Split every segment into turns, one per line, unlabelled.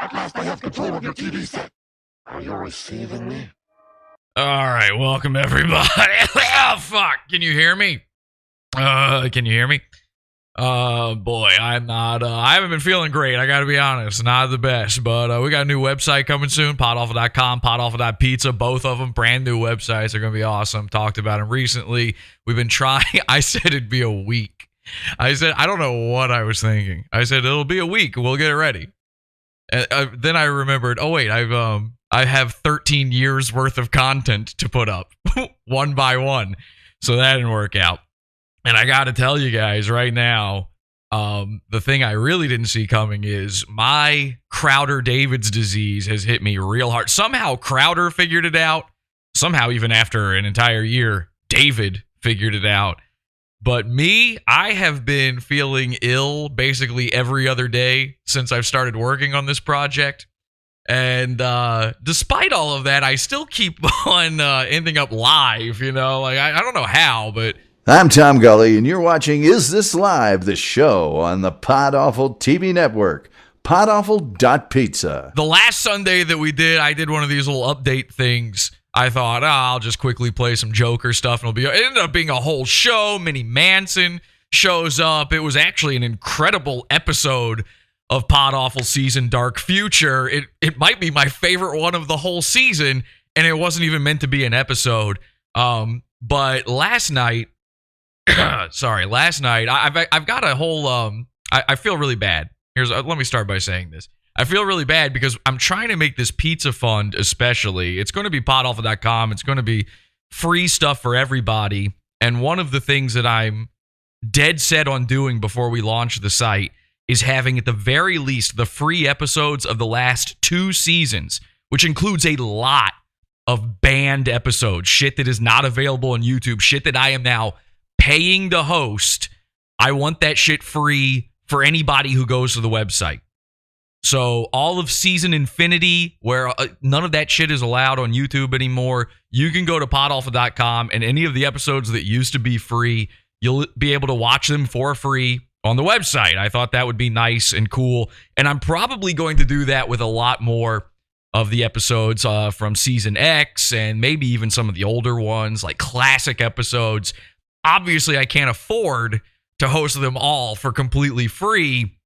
At last I have control of your TV set. Are you receiving me?
All right, welcome everybody. Oh, fuck. Can you hear me? Can you hear me? Boy, I'm not, I haven't been feeling great. I gotta be honest, not the best, but, we got a new website coming soon, podawful.com, podawful.pizza, both of them, brand new websites. They're gonna be awesome. Talked about them recently. We've been trying, I said it'd be a week. I said, I don't know what I was thinking. I said, it'll be a week. We'll get it ready. And then I remembered, oh wait, I have 13 years worth of content to put up one by one. So that didn't work out. And I got to tell you guys right now, the thing I really didn't see coming is my Crowder-David's disease has hit me real hard. Somehow Crowder figured it out. Somehow even after an entire year, David figured it out. But me, I have been feeling ill basically every other day since I've started working on this project. And despite all of that, I still keep on ending up live, you know? Like, I don't know how, but...
I'm Tom Gully, and you're watching Is This Live, the show on the Pod Awful TV network, podawful.pizza.
The last Sunday that we did, I did one of these little update things. I thought, I'll just quickly play some Joker stuff, and it ended up being a whole show. Minnie Manson shows up. It was actually an incredible episode of Pod Awful season Dark Future. It might be my favorite one of the whole season, and it wasn't even meant to be an episode. But last night, last night, I've got a whole, I feel really bad. Let me start by saying this. I feel really bad because I'm trying to make this pizza fund especially. It's going to be podawful.com. It's going to be free stuff for everybody. And one of the things that I'm dead set on doing before we launch the site is having at the very least the free episodes of the last 2 seasons, which includes a lot of banned episodes, shit that is not available on YouTube, shit that I am now paying to host. I want that shit free for anybody who goes to the website. So all of Season Infinity, where none of that shit is allowed on YouTube anymore, you can go to podawful.com, and any of the episodes that used to be free, you'll be able to watch them for free on the website. I thought that would be nice and cool, and I'm probably going to do that with a lot more of the episodes from Season X, and maybe even some of the older ones, like classic episodes. Obviously, I can't afford to host them all for completely free,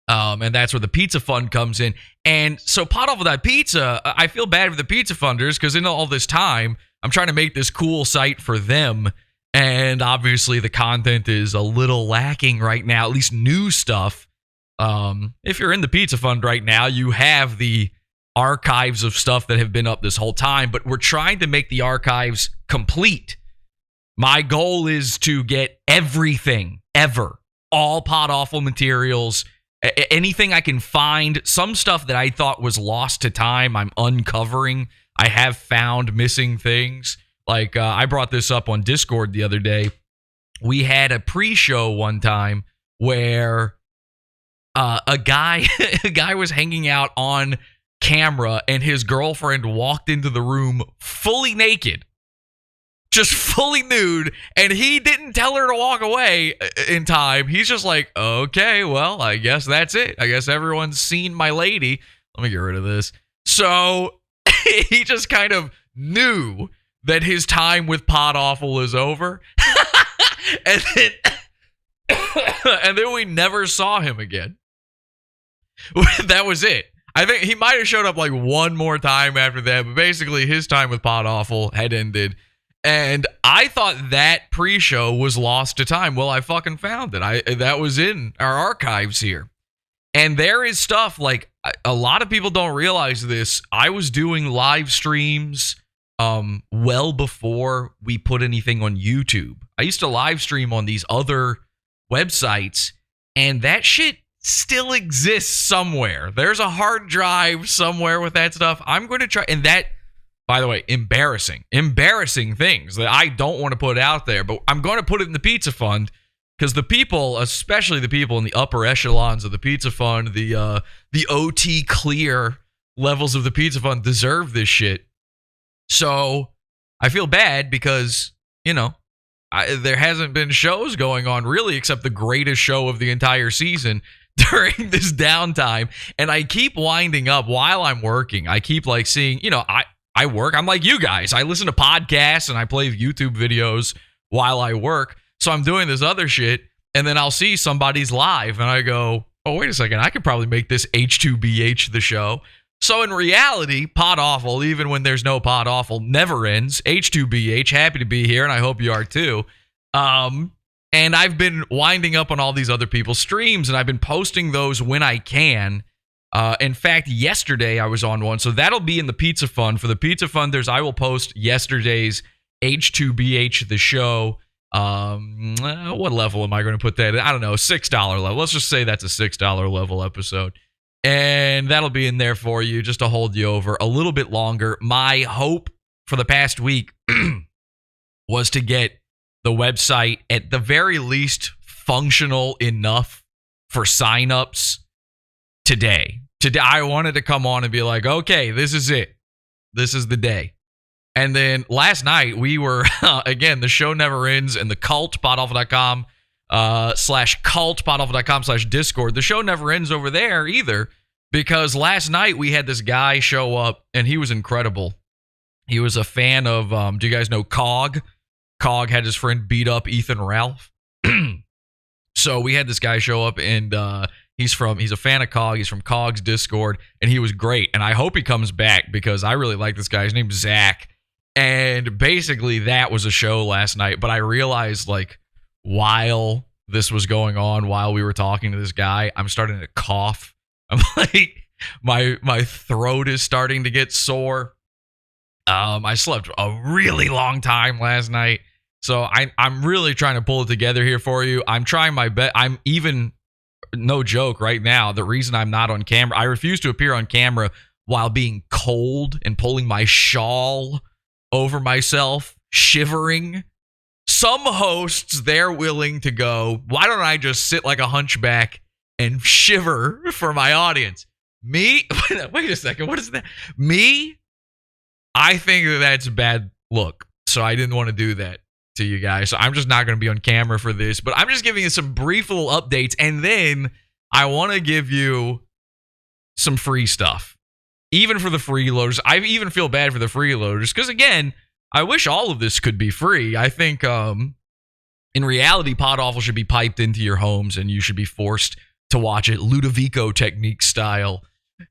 and that's where the pizza fund comes in. And so podawful.pizza, I feel bad for the pizza funders because in all this time, I'm trying to make this cool site for them. And obviously the content is a little lacking right now, at least new stuff. If you're in the pizza fund right now, you have the archives of stuff that have been up this whole time, but we're trying to make the archives complete. My goal is to get everything ever, all Pod Awful materials, anything I can find. Some stuff that I thought was lost to time, I'm uncovering. I have found missing things. Like, I brought this up on Discord the other day. We had a pre-show one time where a guy was hanging out on camera, and his girlfriend walked into the room fully naked. Just fully nude, and he didn't tell her to walk away in time. He's just like, okay, well, I guess that's it. I guess everyone's seen my lady. Let me get rid of this. So he just kind of knew that his time with Pod Awful is over. and then we never saw him again. That was it. I think he might have showed up like one more time after that, but basically his time with Pod Awful had ended. And I thought that pre-show was lost to time. Well, I fucking found it. That was in our archives here. And there is stuff like, a lot of people don't realize this. I was doing live streams well before we put anything on YouTube. I used to live stream on these other websites, and that shit still exists somewhere. There's a hard drive somewhere with that stuff. I'm going to try, and that, by the way, embarrassing things that I don't want to put out there, but I'm going to put it in the pizza fund because the people, especially the people in the upper echelons of the pizza fund, the OT clear levels of the pizza fund deserve this shit. So I feel bad because, you know, there hasn't been shows going on really except the greatest show of the entire season. during this downtime, and I keep winding up while I'm working. I keep like seeing, I work. I'm like you guys. I listen to podcasts and I play YouTube videos while I work. So I'm doing this other shit, and then I'll see somebody's live, and I go, oh, wait a second. I could probably make this H2BH the show. So in reality, Pod Awful, even when there's no Pod Awful, never ends. H2BH, happy to be here, and I hope you are too. And I've been winding up on all these other people's streams, and I've been posting those when I can. In fact, yesterday I was on one, so that'll be in the Pizza Fund. For the Pizza Funders, I will post yesterday's H2BH the show. What level am I going to put that in? I don't know, $6 level. Let's just say that's a $6 level episode. And that'll be in there for you just to hold you over a little bit longer. My hope for the past week was to get the website at the very least functional enough for signups today. Today, I wanted to come on and be like, okay, this is it. This is the day. And then last night we were, again, the show never ends, and the cult, podawful.com /cult, podawful.com /discord. The show never ends over there either, because last night we had this guy show up, and he was incredible. He was a fan of, do you guys know Cog? Cog had his friend beat up Ethan Ralph. So we had this guy show up, and he's a fan of Cog. He's from Cog's Discord, and he was great. And I hope he comes back because I really like this guy. His name's Zach. And basically that was a show last night. But I realized, like, while this was going on, while we were talking to this guy, I'm starting to cough. I'm like, my throat is starting to get sore. I slept a really long time last night. So I'm really trying to pull it together here for you. I'm trying my best. I'm even, no joke, right now, the reason I'm not on camera, I refuse to appear on camera while being cold and pulling my shawl over myself, shivering. Some hosts, they're willing to go, why don't I just sit like a hunchback and shiver for my audience? Me? Wait a second. What is that? Me? I think that's a bad look. So I didn't want to do that to you guys. So I'm just not going to be on camera for this, but I'm just giving you some brief little updates. And then I want to give you some free stuff, even for the freeloaders. I even feel bad for the freeloaders because, again, I wish all of this could be free. I think in reality, Pod Awful should be piped into your homes and you should be forced to watch it Ludovico technique style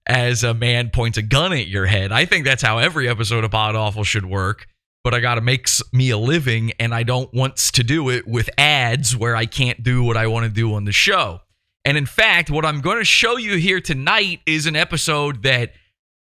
as a man points a gun at your head. I think that's how every episode of Pod Awful should work. But I got to make me a living, and I don't want to do it with ads where I can't do what I want to do on the show. And in fact, what I'm going to show you here tonight is an episode that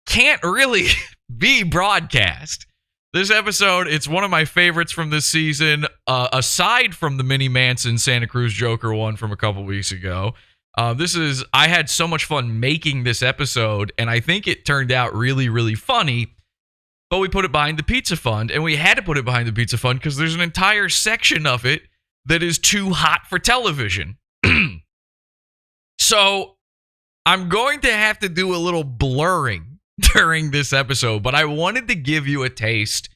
can't really be broadcast. This episode, it's one of my favorites from this season, aside from the Minnie Manson Santa Cruz Joker one from a couple weeks ago. I had so much fun making this episode, and I think it turned out really, really funny. But we put it behind the Pizza Fund, and we had to put it behind the Pizza Fund because there's an entire section of it that is too hot for television. So I'm going to have to do a little blurring during this episode, but I wanted to give you a taste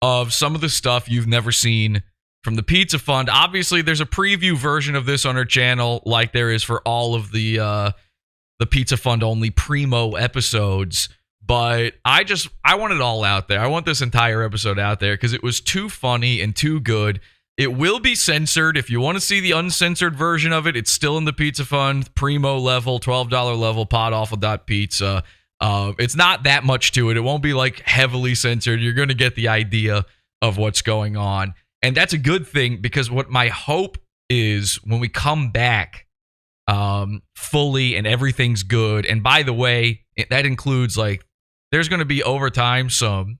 of some of the stuff you've never seen from the Pizza Fund. Obviously, there's a preview version of this on our channel, like there is for all of the Pizza Fund only primo episodes. But I want it all out there. I want this entire episode out there because it was too funny and too good. It will be censored. If you want to see the uncensored version of it, it's still in the Pizza Fund, primo level, $12 level, podawful.pizza. It's not that much to it. It won't be like heavily censored. You're going to get the idea of what's going on. And that's a good thing because what my hope is when we come back fully and everything's good. And by the way, that includes like, there's going to be over time some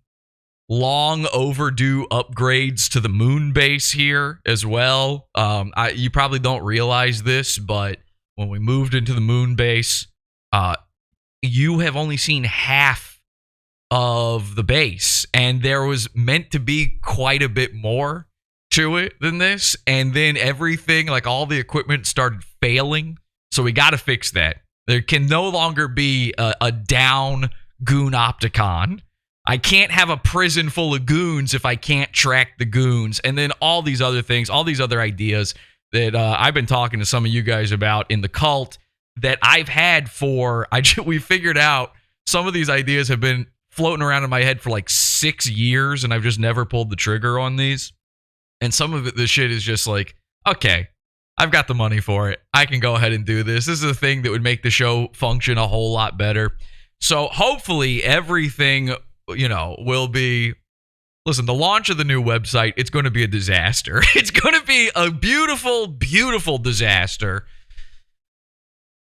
long overdue upgrades to the moon base here as well. You probably don't realize this, but when we moved into the moon base, you have only seen half of the base, and there was meant to be quite a bit more to it than this. And then everything, like all the equipment started failing. So we got to fix that. There can no longer be a down Goon Opticon. I can't have a prison full of goons if I can't track the goons. And then all these other things, all these other ideas that I've been talking to some of you guys about in the cult that I've had we figured out some of these ideas have been floating around in my head for like 6 years, and I've just never pulled the trigger on these. And some of the shit is just like, okay, I've got the money for it. I can go ahead and do this. This is a thing that would make the show function a whole lot better. So hopefully everything, will be... Listen, the launch of the new website, it's going to be a disaster. It's going to be a beautiful, beautiful disaster.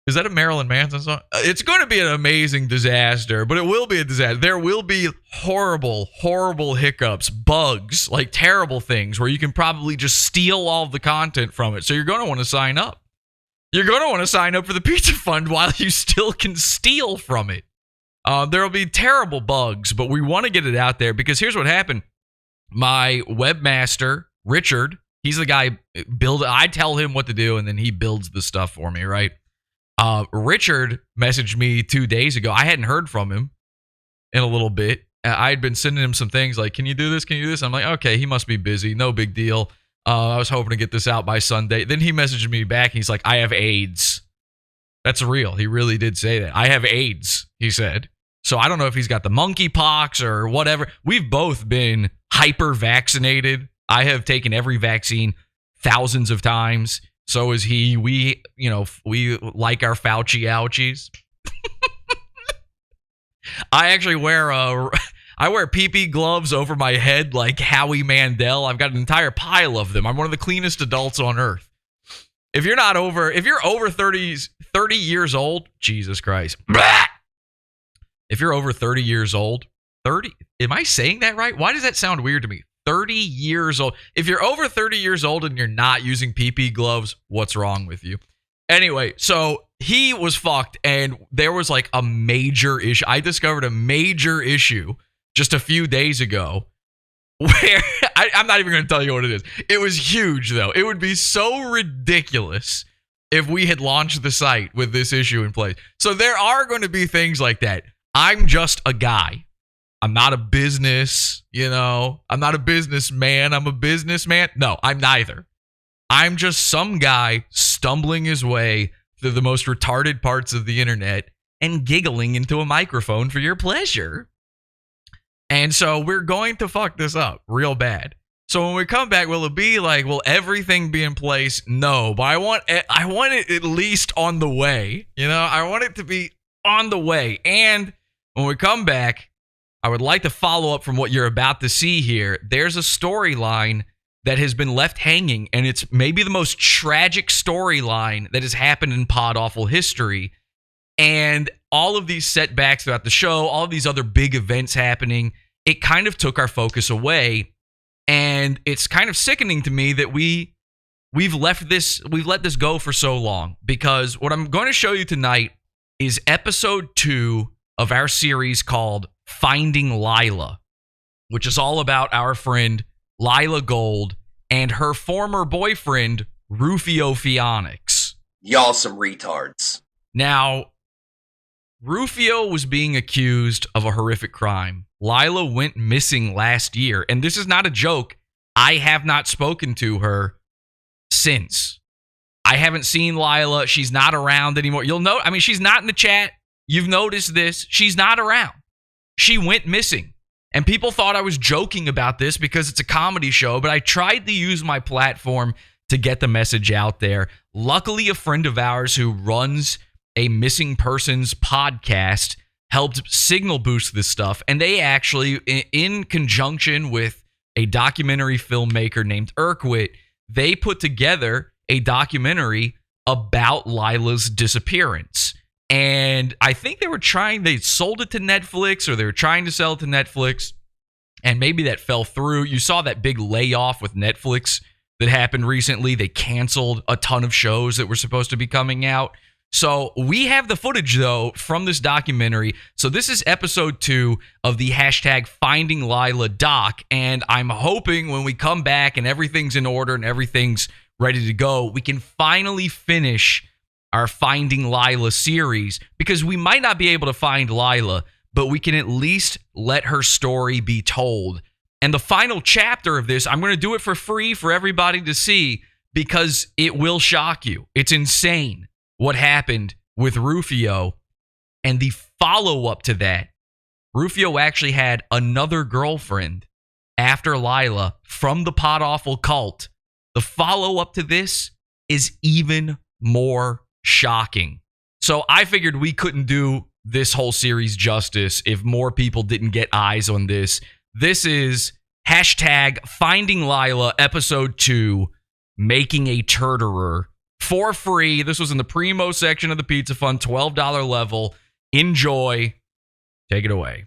Is that a Marilyn Manson song? It's going to be an amazing disaster, but it will be a disaster. There will be horrible, horrible hiccups, bugs, like terrible things where you can probably just steal all of the content from it. So you're going to want to sign up. You're going to want to sign up for the Pizza Fund while you still can steal from it. There will be terrible bugs, but we want to get it out there because here's what happened. My webmaster, Richard, he's the guy I tell him what to do, and then he builds the stuff for me, right? Richard messaged me 2 days ago. I hadn't heard from him in a little bit. I had been sending him some things like, can you do this? Can you do this? I'm like, okay, he must be busy. No big deal. I was hoping to get this out by Sunday. Then he messaged me back. He's like, I have AIDS. That's real. He really did say that. I have AIDS, he said. So I don't know if he's got the monkeypox or whatever. We've both been hyper vaccinated. I have taken every vaccine thousands of times. So is he. We like our Fauci ouchies. I actually wear PP gloves over my head like Howie Mandel. I've got an entire pile of them. I'm one of the cleanest adults on earth. If you're over 30 years old, Jesus Christ. If you're over 30 years old, 30, am I saying that right? Why does that sound weird to me? 30 years old. If you're over 30 years old and you're not using PP gloves, what's wrong with you? Anyway, so he was fucked and there was like a major issue. I discovered a major issue just a few days ago where I'm not even going to tell you what it is. It was huge though. It would be so ridiculous if we had launched the site with this issue in place. So there are going to be things like that. I'm just a guy. I'm not a business, I'm not a businessman. I'm a businessman. No, I'm neither. I'm just some guy stumbling his way through the most retarded parts of the internet and giggling into a microphone for your pleasure. And so we're going to fuck this up real bad. So when we come back, will it be like, will everything be in place? No, but I want it at least on the way. I want it to be on the way. And when we come back, I would like to follow up from what you're about to see here. There's a storyline that has been left hanging, and it's maybe the most tragic storyline that has happened in Pod Awful history. And all of these setbacks throughout the show, all of these other big events happening, it kind of took our focus away. And it's kind of sickening to me that we've let this go for so long, because what I'm going to show you tonight is episode 2 of our series called Finding Lila, which is all about our friend Lila Gold and her former boyfriend Rufio Phoenix.
Y'all some retards.
Now, Rufio was being accused of a horrific crime. Lila went missing last year, and this is not a joke. I have not spoken to her since. I haven't seen Lila. She's not around anymore. You'll know. I mean, she's not in the chat. You've noticed this. She's not around. She went missing. And people thought I was joking about this because it's a comedy show, but I tried to use my platform to get the message out there. Luckily, a friend of ours who runs a missing persons podcast helped signal boost this stuff. And they actually, in conjunction with a documentary filmmaker named Urquit, they put together a documentary about Lila's disappearance. And I think they sold it to Netflix, or they were trying to sell it to Netflix, and maybe that fell through. You saw that big layoff with Netflix that happened recently. They canceled a ton of shows that were supposed to be coming out. So we have the footage, though, from this documentary. So this is episode 2 of the hashtag Finding Lila doc, and I'm hoping when we come back and everything's in order and everything's ready to go, we can finally finish our Finding Lila series, because we might not be able to find Lila, but we can at least let her story be told. And the final chapter of this, I'm going to do it for free for everybody to see, because it will shock you. It's insane what happened with Rufio. And the follow-up to that, Rufio actually had another girlfriend after Lila from the Pod Awful cult. The follow-up to this is even more shocking. So I figured we couldn't do this whole series justice if more people didn't get eyes on this. This is hashtag Finding Lila, episode 2, Making a Turterer, for free. This was in the Primo section of the Pizza Fund, $12 level. Enjoy. Take it away.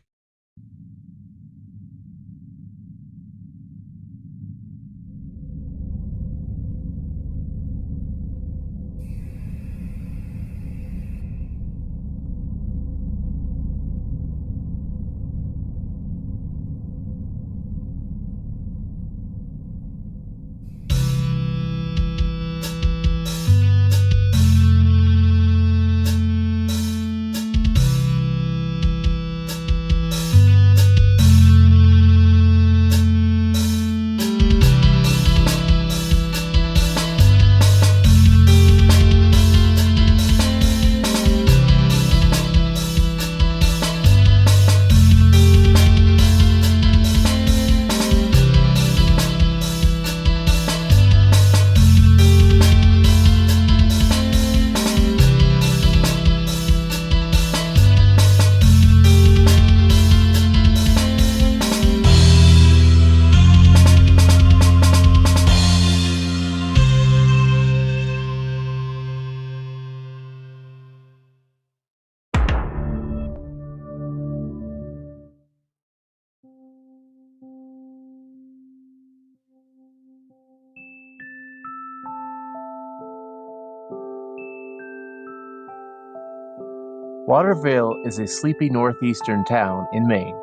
Waterville is a sleepy northeastern town in Maine.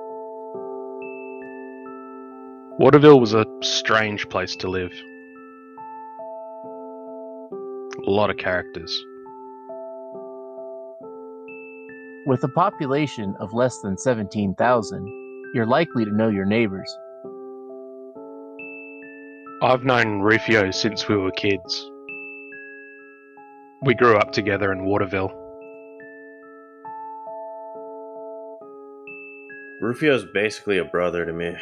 Waterville was a strange place to live. A lot of characters.
With a population of less than 17,000, you're likely to know your neighbors.
I've known Rufio since we were kids. We grew up together in Waterville.
Rufio's basically a brother to me.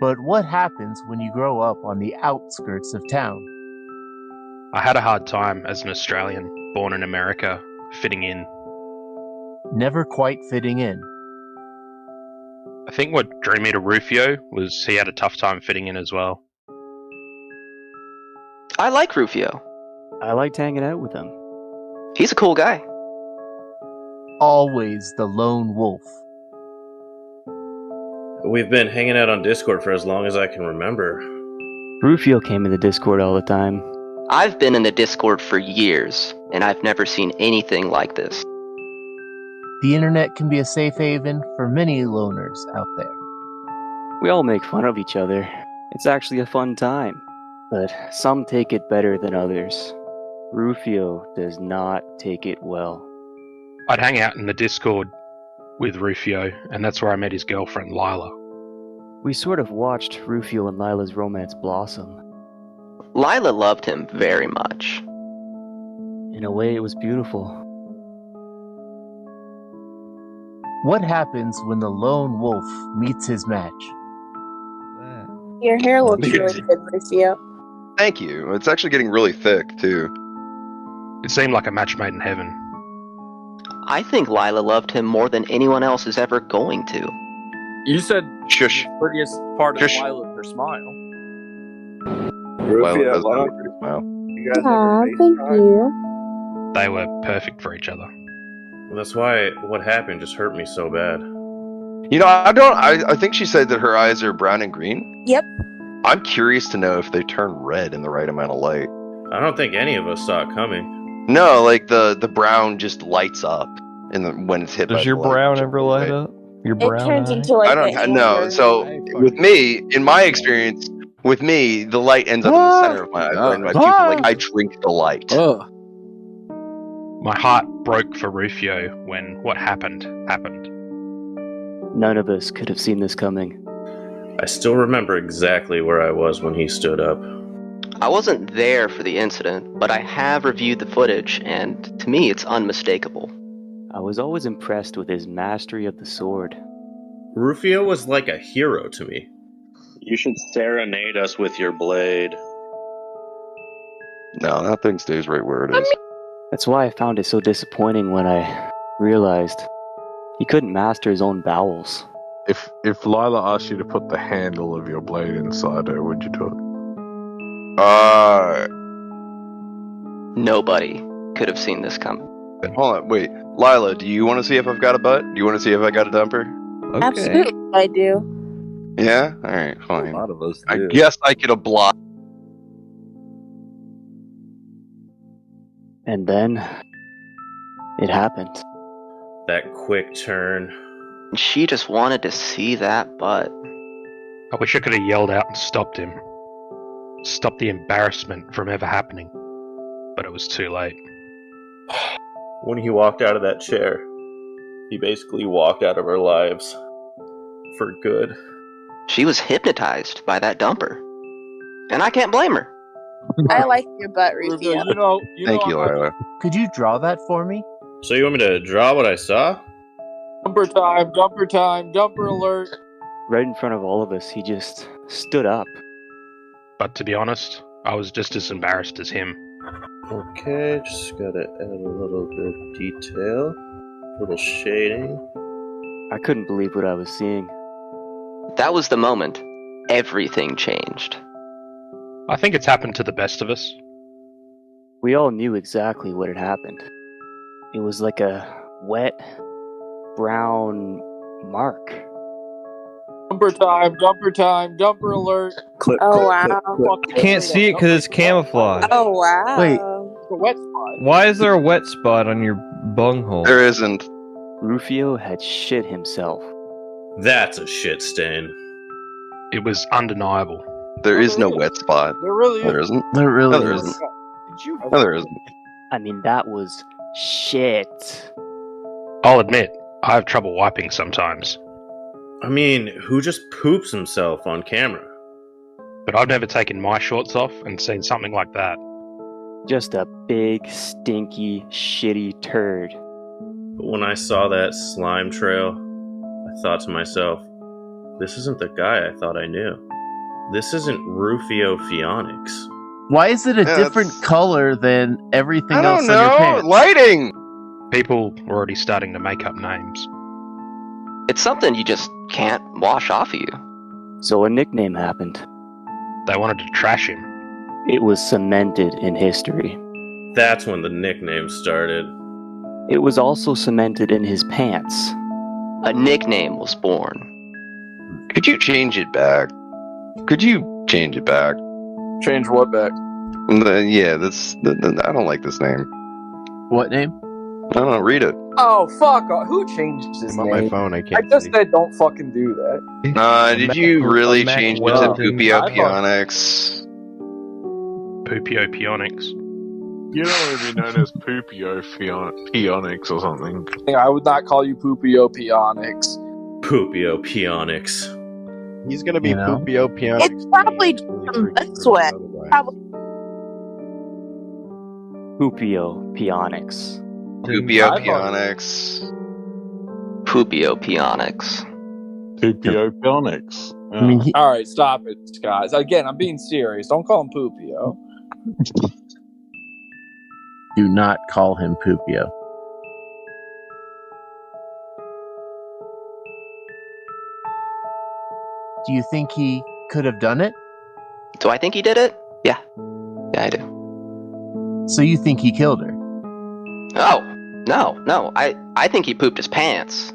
But what happens when you grow up on the outskirts of town?
I had a hard time as an Australian, born in America, fitting in.
Never quite fitting in.
I think what drew me to Rufio was he had a tough time fitting in as well.
I like Rufio.
I liked hanging out with him.
He's a cool guy.
Always the lone wolf.
We've been hanging out on Discord for as long as I can remember.
Rufio came in the Discord all the time.
I've been in the Discord for years, and I've never seen anything like this.
The internet can be a safe haven for many loners out there.
We all make fun of each other. It's actually a fun time. But some take it better than others. Rufio does not take it well.
I'd hang out in the Discord with Rufio, and that's where I met his girlfriend, Lila.
We sort of watched Rufio and Lila's romance blossom.
Lila loved him very much.
In a way, it was beautiful.
What happens when the lone wolf meets his match?
Your hair looks really good, Rufio.
Thank you. It's actually getting really thick, too.
It seemed like a match made in heaven.
I think Lila loved him more than anyone else is ever going to.
You said
Shush.
the prettiest part of
Shush.
Lila was her smile.
Lila
Rufio,
does
why
have a
don't
pretty smile.
you guys
Aw,
ever
thank
FaceTime?
you.
They were perfect for each other.
That's why what happened just hurt me so bad.
You know, I think she said that her eyes are brown and green.
Yep.
I'm curious to know if they turn red in the right amount of light.
I don't think any of us saw it coming.
No, like the brown just lights up when it's hit by
Does your
the light.
brown ever light up? Your
It
brown
turns
eye?
into like
I don't
an
know.
amber.
So with me, in my experience, with me, the light ends up in the center of my eye. And my pupil, like I drink the light.
Ugh.
My heart broke for Rufio when what happened.
None of us could have seen this coming.
I still remember exactly where I was when he stood up.
I wasn't there for the incident, but I have reviewed the footage, and to me it's unmistakable.
I was always impressed with his mastery of the sword.
Rufio was like a hero to me.
You should serenade us with your blade.
No, that thing stays right where it is.
That's why I found it so disappointing when I realized he couldn't master his own bowels.
If Lila asked you to put the handle of your blade inside her, would you do it?
Nobody could have seen this coming.
Hold on, wait. Lila, do you want to see if I've got a butt? Do you want to see if I got a dumper?
Okay. Absolutely, I do.
Yeah? Alright, fine.
A lot of us do.
I guess I could oblige.
And then it happened.
That quick turn.
She just wanted to see that butt.
I wish I could have yelled out and stopped him. Stopped the embarrassment from ever happening. But it was too late.
When he walked out of that chair, he basically walked out of our lives. For good.
She was hypnotized by that dumper. And I can't blame her.
I like your butt, Rufio.
Thank you, Lila.
Could you draw that for me?
So you want me to draw what I saw?
Jumper time, jumper time, jumper alert.
Right in front of all of us, he just stood up.
But to be honest, I was just as embarrassed as him.
Okay, just gotta add a little bit of detail. A little shading.
I couldn't believe what I was seeing.
That was the moment everything changed.
I think it's happened to the best of us.
We all knew exactly what had happened. It was like a wet, brown mark.
Jumper time, jumper alert.
Clip,
Oh, wow.
Can't see it because it's camouflage.
Oh, wow.
Wait.
It's a wet spot.
Why is there a wet spot on your bunghole?
There isn't.
Rufio had shit himself.
That's a shit stain.
It was undeniable.
There is no wet spot.
There really
There
is.
isn't.
There really
No, there
is.
isn't.
Did you?
No, there isn't.
I mean, that was shit.
I'll admit, I have trouble wiping sometimes.
I mean, who just poops himself on camera?
But I've never taken my shorts off and seen something like that.
Just a big, stinky, shitty turd.
But when I saw that slime trail, I thought to myself, this isn't the guy I thought I knew. This isn't Rufio Phoenix.
Why is it a
Yeah,
different
that's-
color than everything
I
else
don't
on your
know.
pants?
Lighting!
People were already starting to make up names.
It's something you just can't wash off of you.
So a nickname happened.
They wanted to trash him.
It was cemented in history.
That's when the nickname started.
It was also cemented in his pants.
A nickname was born.
Could you change it back? Could you change it back?
Change what back?
Yeah, that's. I don't like this name.
What name?
I don't know. Read it.
Oh, fuck off. Who changed his
I'm on
name?
my phone, I
I
can't
just
see.
said don't fucking do that.
Did you really change it to
Well,
Pupio
I thought-
Pionix?
Pupio Pionix.
You don't want to be known as Pupio Pionix or something.
I would not call you Pupio Pionix.
Pupio Pionix.
He's gonna be
You know?
Pupio Pionix.
It's probably some butt sweat. Probably.
Pupio Pionix.
Pupio
I thought-
Pionix.
Pupio Pionix.
Pupio Pionix.
I mean,
All right, stop it, guys. Again, I'm being serious. Don't call him Pupio.
do not call him Pupio. Do you think he could have done it?
Do I think he did it? Yeah. Yeah, I do.
So you think he killed her?
Oh, no. I think he pooped his pants.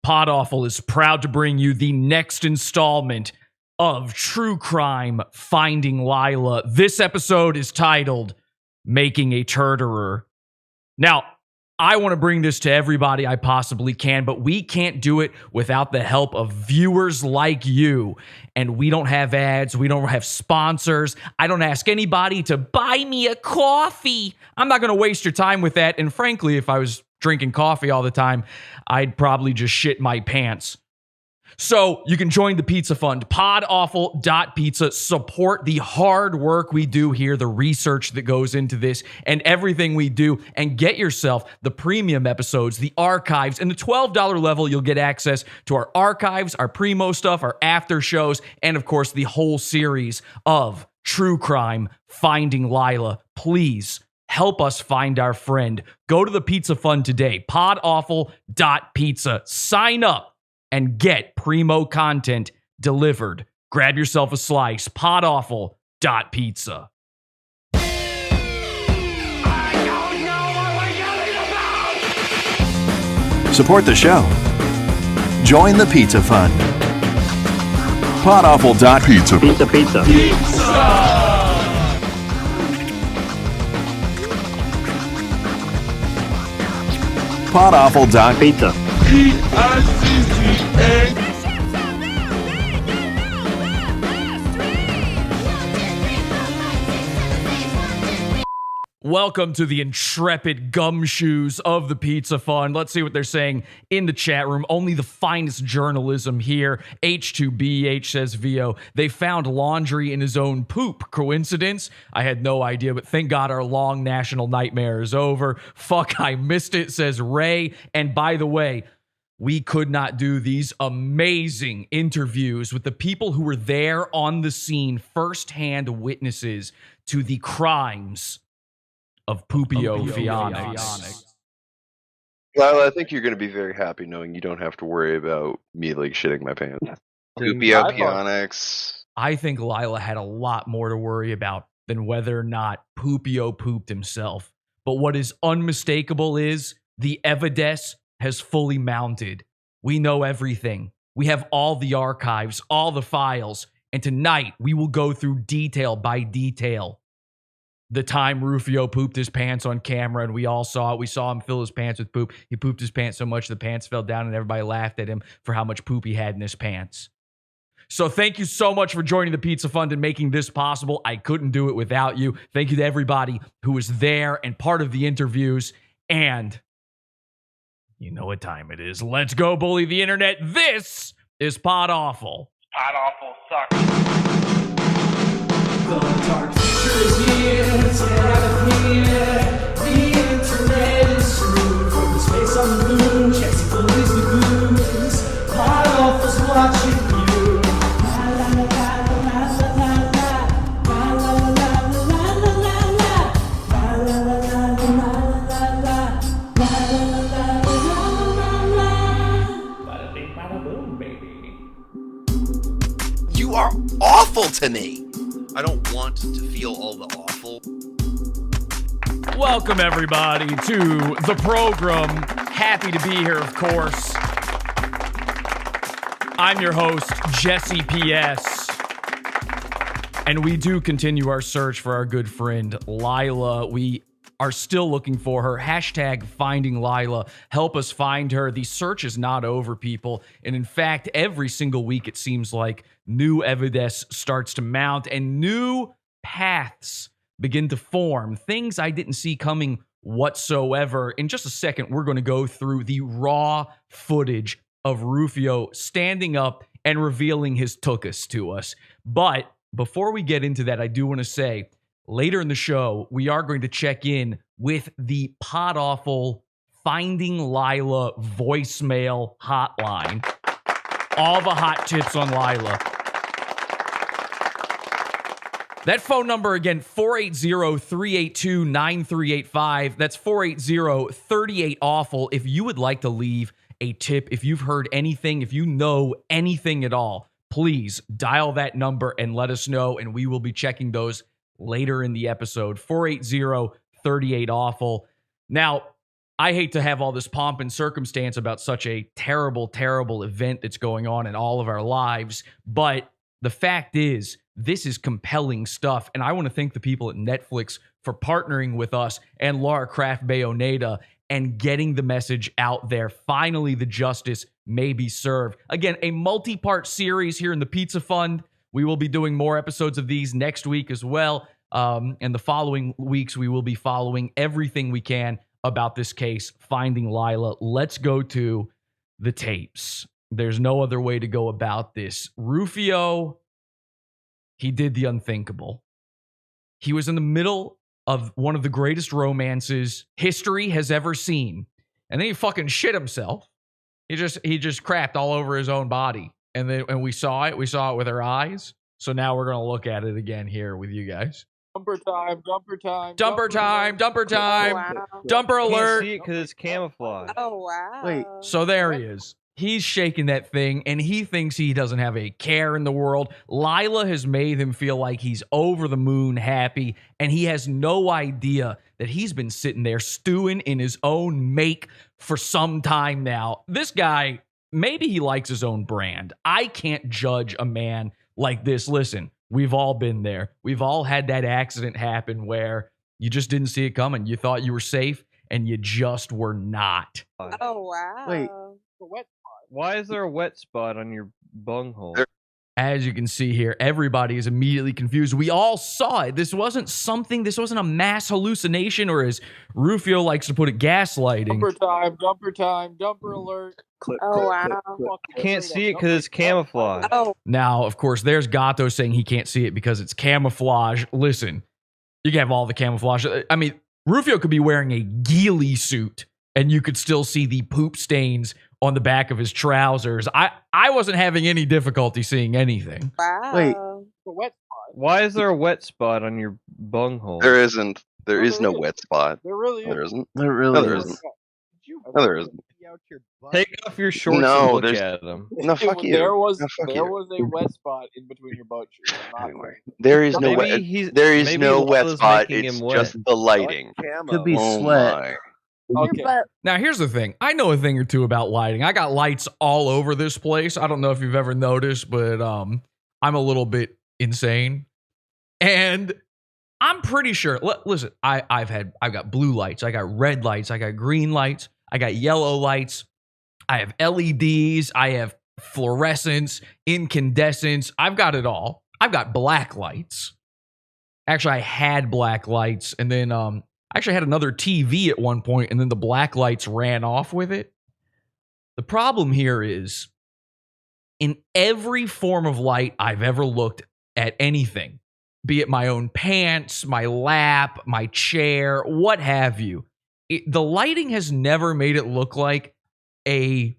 Pod Awful is proud to bring you the next installment of True Crime Finding Lila. This episode is titled Making a Turderer. Now, I want to bring this to everybody I possibly can, but we can't do it without the help of viewers like you. And we don't have ads. We don't have sponsors. I don't ask anybody to buy me a coffee. I'm not going to waste your time with that. And frankly, if I was drinking coffee all the time, I'd probably just shit my pants. So you can join the Pizza Fund, podawful.pizza. Support the hard work we do here, the research that goes into this, and everything we do, and get yourself the premium episodes, the archives, and the $12 level. You'll get access to our archives, our primo stuff, our after shows, and of course the whole series of True Crime Finding Lila. Please help us find our friend. Go to the Pizza Fund today, podawful.pizza. Sign up and get primo content delivered. Grab yourself a slice, podawful.pizza.
Support the show. Join the Pizza Fund. Podawful.pizza.
Pizza, pizza.
Podawful.pizza.
Welcome to the intrepid gumshoes of the Pizza Fund. Let's see what they're saying in the chat room. Only the finest journalism here. H2BH says VO. They found laundry in his own poop. Coincidence? I had no idea, but thank God our long national nightmare is over. Fuck, I missed it, says Ray. And by the way, we could not do these amazing interviews with the people who were there on the scene, firsthand witnesses to the crimes of Pupio Fianix.
Lila, I think you're going to be very happy knowing you don't have to worry about me like shitting my pants. Pupio Fianix.
I think Lila had a lot more to worry about than whether or not Pupio pooped himself. But what is unmistakable is the evidence has fully mounted. We know everything. We have all the archives, all the files, and tonight we will go through detail by detail the time Rufio pooped his pants on camera, and we all saw it. We saw him fill his pants with poop. He pooped his pants so much the pants fell down, and everybody laughed at him for how much poop he had in his pants. So thank you so much for joining the Pizza Fund and making this possible. I couldn't do it without you. Thank you to everybody who was there and part of the interviews. And you know what time it is. Let's go bully the internet. This is Pod Awful.
Pod Awful sucks.
The dark future is here, it's out of here. The internet is screwed. From the space on the moon, chasing bullies with goons. Pod Awful's watching you. La la la la la la la la. La la la la la la la la. La la la la la la la la. La la la la la la. Bada bing, bada boom, baby.
You are awful to me. I don't want to feel all the awful.
Welcome, everybody, to the program. Happy to be here, of course. I'm your host, Jesse P.S. And we do continue our search for our good friend, Lila. We are still looking for her. Hashtag finding Lila. Help us find her. The search is not over, people. And in fact, every single week, it seems like new evidence starts to mount and new paths begin to form. Things I didn't see coming whatsoever. In just a second, we're going to go through the raw footage of Rufio standing up and revealing his tuchus to us. But before we get into that, I do want to say, later in the show, we are going to check in with the Pod Awful Finding Lila voicemail hotline. All the hot tips on Lila. That phone number again, 480-382-9385. That's 480-38-AWFUL. If you would like to leave a tip, if you've heard anything, if you know anything at all, please dial that number and let us know, and we will be checking those later in the episode. 480-38-AWFUL. Now, I hate to have all this pomp and circumstance about such a terrible, terrible event that's going on in all of our lives. But the fact is, this is compelling stuff. And I want to thank the people at Netflix for partnering with us and Lara Croft Bayonetta and getting the message out there. Finally, the justice may be served. Again, a multi-part series here in the Pizza Fund. We will be doing more episodes of these next week as well. And the following weeks, we will be following everything we can about this case, Finding Lila. Let's go to the tapes. There's no other way to go about this. Rufio, he did the unthinkable. He was in the middle of one of the greatest romances history has ever seen. And then he fucking shit himself. He just crapped all over his own body. And we saw it. We saw it with our eyes. So now we're going to look at it again here with you guys.
Dumper time, dumper time.
Dumper time, dumper time.
Wow.
Dumper alert.
Can't see it because it's camouflage.
Oh, wow.
Wait.
So there he is. He's shaking that thing, and he thinks he doesn't have a care in the world. Lila has made him feel like he's over the moon happy, and he has no idea that he's been sitting there stewing in his own make for some time now. This guy, maybe he likes his own brand. I can't judge a man like this. Listen, we've all been there. We've all had that accident happen where you just didn't see it coming. You thought you were safe, and you just were not.
Oh, wow.
Wait.
Why is there a wet spot on your bunghole?
As you can see here, everybody is immediately confused. We all saw it. This wasn't a mass hallucination, or as Rufio likes to put it, gaslighting.
Dumper time, dumper alert.
Oh, wow.
I can't see it because it's camouflage.
Oh,
Now, of course, there's Gato saying he can't see it because it's camouflage. Listen, you can have all the camouflage. I mean, Rufio could be wearing a ghillie suit, and you could still see the poop stains on the back of his trousers. I wasn't having any difficulty seeing anything.
wow.
Wait.
Why is there a wet spot on your bunghole?
There isn't. There is no wet spot.
There really is.
There isn't.
There really
No, there
is.
isn't. No, there isn't.
Take off your shorts
No,
and look
there's-
at them.
No, fuck you.
There was
No, fuck
there
you.
was a wet spot in between your butt cheeks.
Anyway, there is no wet. There is no wet spot. It's just the lighting.
Could be
Oh
sweat.
my.
Okay.
But
Now, here's the thing. I know a thing or two about lighting. I got lights all over this place. I don't know if you've ever noticed, but I'm a little bit insane. And I'm pretty sure. Listen, I've got blue lights. I got red lights. I got green lights. I got yellow lights. I have LEDs. I have fluorescence, incandescence. I've got it all. I've got black lights. Actually, I had black lights, and then I actually had another TV at one point, and then the black lights ran off with it. The problem here is, in every form of light I've ever looked at anything, be it my own pants, my lap, my chair, what have you, the lighting has never made it look like a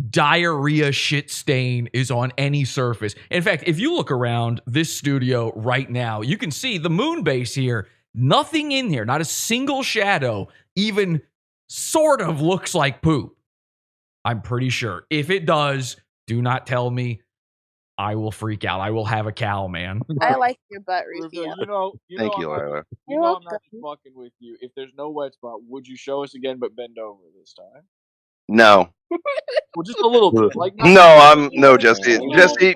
diarrhea shit stain is on any surface. In fact, if you look around this studio right now, you can see the moon base here. Nothing in here, not a single shadow, even sort of looks like poop. I'm pretty sure. If it does, do not tell me. I will freak out. I will have a cow, man.
I like your butt,
Rufio,
Rufio.
Thank
I'm
you,
not-
Lila.
You know I'm not just fucking with you. If there's no wet spot, would you show us again but bend over this time?
No.
Well, just a little bit. Like
No, Jesse. Jesse,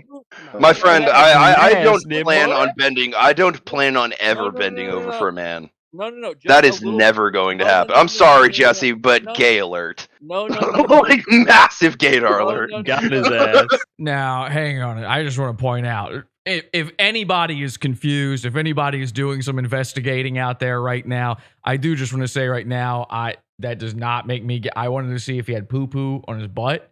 my friend, I don't plan on bending. I don't plan on ever bending over for a man.
No.
That is never going to happen. I'm sorry, Jesse, but gay alert.
No.
Like massive gaydar alert.
Got his ass.
Now, hang on. I just want to point out, if anybody is confused, if anybody is doing some investigating out there right now, I do just want to say right now, that does not make me I wanted to see if he had poo-poo on his butt.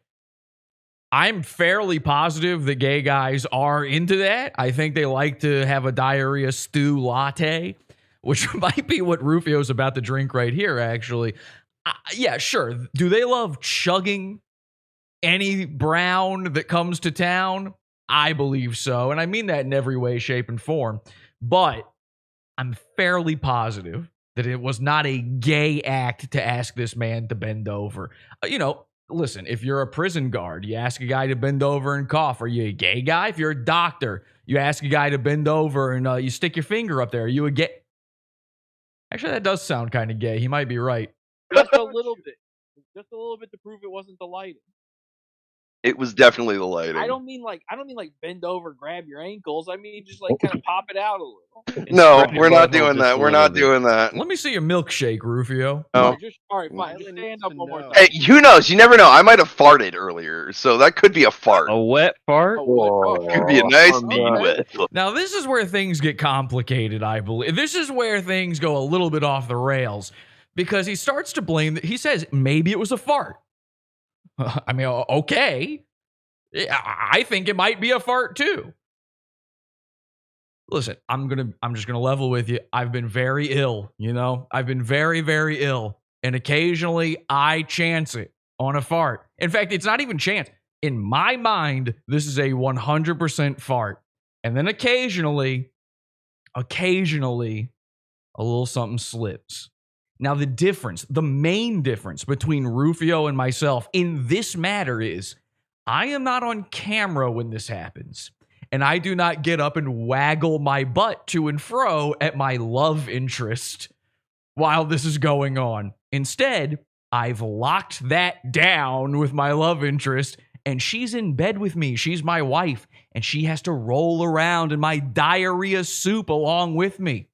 I'm fairly positive that gay guys are into that. I think they like to have a diarrhea stew latte, which might be what Rufio's about to drink right here, actually. Yeah, sure. Do they love chugging any brown that comes to town? I believe so. And I mean that in every way, shape, and form. But I'm fairly positive that it was not a gay act to ask this man to bend over. Listen, if you're a prison guard, you ask a guy to bend over and cough. Are you a gay guy? If you're a doctor, you ask a guy to bend over and you stick your finger up there. Are you a gay? Actually, that does sound kind of gay. He might be right.
Just a little bit. Just a little bit to prove it wasn't the lighting.
It was definitely the lighting.
I don't mean like bend over, grab your ankles. I mean just like kind of pop it out a little.
No, we're not doing that. We're not doing that.
Let me see a milkshake, Rufio.
No.
All right, fine. Just stand up one more time.
Hey, who knows? You never know. I might have farted earlier, so that could be a fart.
A wet fart?
Could be a nice deep wet.
Now, this is where things get complicated, I believe. This is where things go a little bit off the rails because he starts to blame, he says, maybe it was a fart. I mean, okay. I think it might be a fart too. Listen, I'm just gonna level with you. I've been very ill, you know? I've been very, very ill. And occasionally I chance it on a fart. In fact, it's not even chance. In my mind, this is a 100% fart. And then occasionally, a little something slips. Now, the main difference between Rufio and myself in this matter is I am not on camera when this happens. And I do not get up and waggle my butt to and fro at my love interest while this is going on. Instead, I've locked that down with my love interest, and she's in bed with me. She's my wife, and she has to roll around in my diarrhea soup along with me.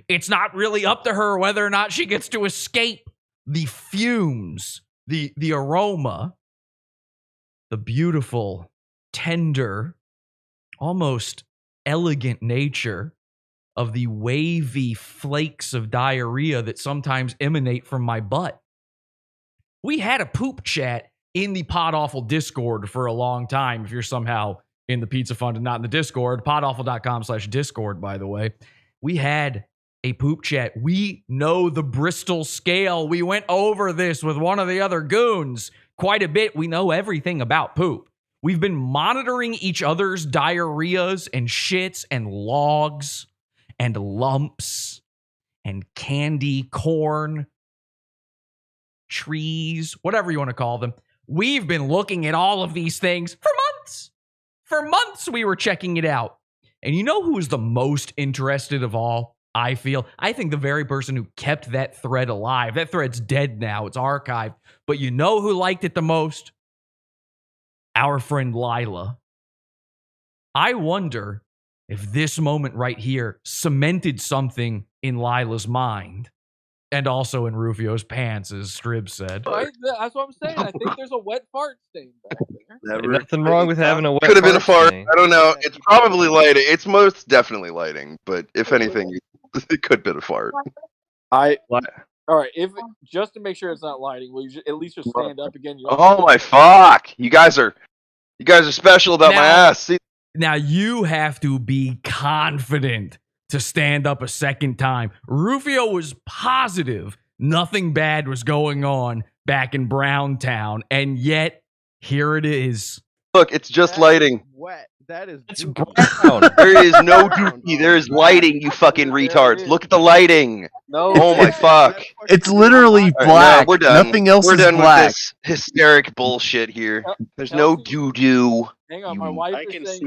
It's not really up to her whether or not she gets to escape the fumes, the aroma, the beautiful, tender, almost elegant nature of the wavy flakes of diarrhea that sometimes emanate from my butt. We had a poop chat in the Pod Awful Discord for a long time. If you're somehow in the Pizza Fund and not in the Discord, podawful.com/Discord, by the way. We had a poop chat. We know the Bristol scale. We went over this with one of the other goons quite a bit. We know everything about poop. We've been monitoring each other's diarrheas and shits and logs and lumps and candy corn trees, whatever you want to call them. We've been looking at all of these things for months. For months, we were checking it out. And you know who is the most interested of all? I think the very person who kept that thread alive. That thread's dead now. It's archived. But you know who liked it the most? Our friend Lila. I wonder if this moment right here cemented something in Lila's mind. And also in Rufio's pants, as Strib said.
That's what I'm saying. I think there's a wet fart stain back there.
Nothing wrong with having a wet
Could have been a fart.
stain.
I don't know. It's probably lighting. It's most definitely lighting. But if anything, it could have been a fart.
All right. If just to make sure it's not lighting, will you at least just stand up again?
Oh my fuck! You guys are special about my ass. See?
Now you have to be confident to stand up a second time. Rufio was positive nothing bad was going on back in Browntown, and yet here it is.
Look, it's just lighting.
Wet. That is.
It's brown. There is no dookie. There is lighting, you fucking retards. Look at the lighting.
No.
Oh my fuck.
It's literally
All right,
black.
no, we're done.
Nothing else
we're
is
done
black.
with this hysteric bullshit here. There's no doo-doo.
Hang on, my wife is saying.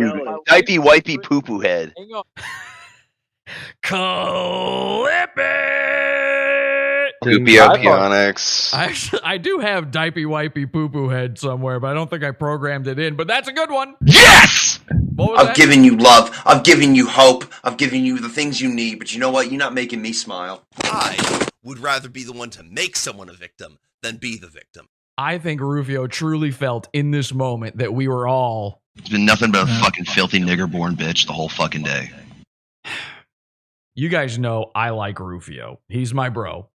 Dipey wipey poo-poo head.
Hang on.
Clip it!
Doopio Pionics.
I do have Dipey Wipey Poo Poo Head somewhere, but I don't think I programmed it in. But that's a good one.
Yes!
What was
I've
that?
given you love. I've given you hope. I've given you the things you need. But you know what? You're not making me smile.
I would rather be the one to make someone a victim than be the victim.
I think Rufio truly felt in this moment that we were all.
It's been nothing but a fucking filthy nigger-born bitch the whole fucking day.
You guys know I like Rufio. He's my bro.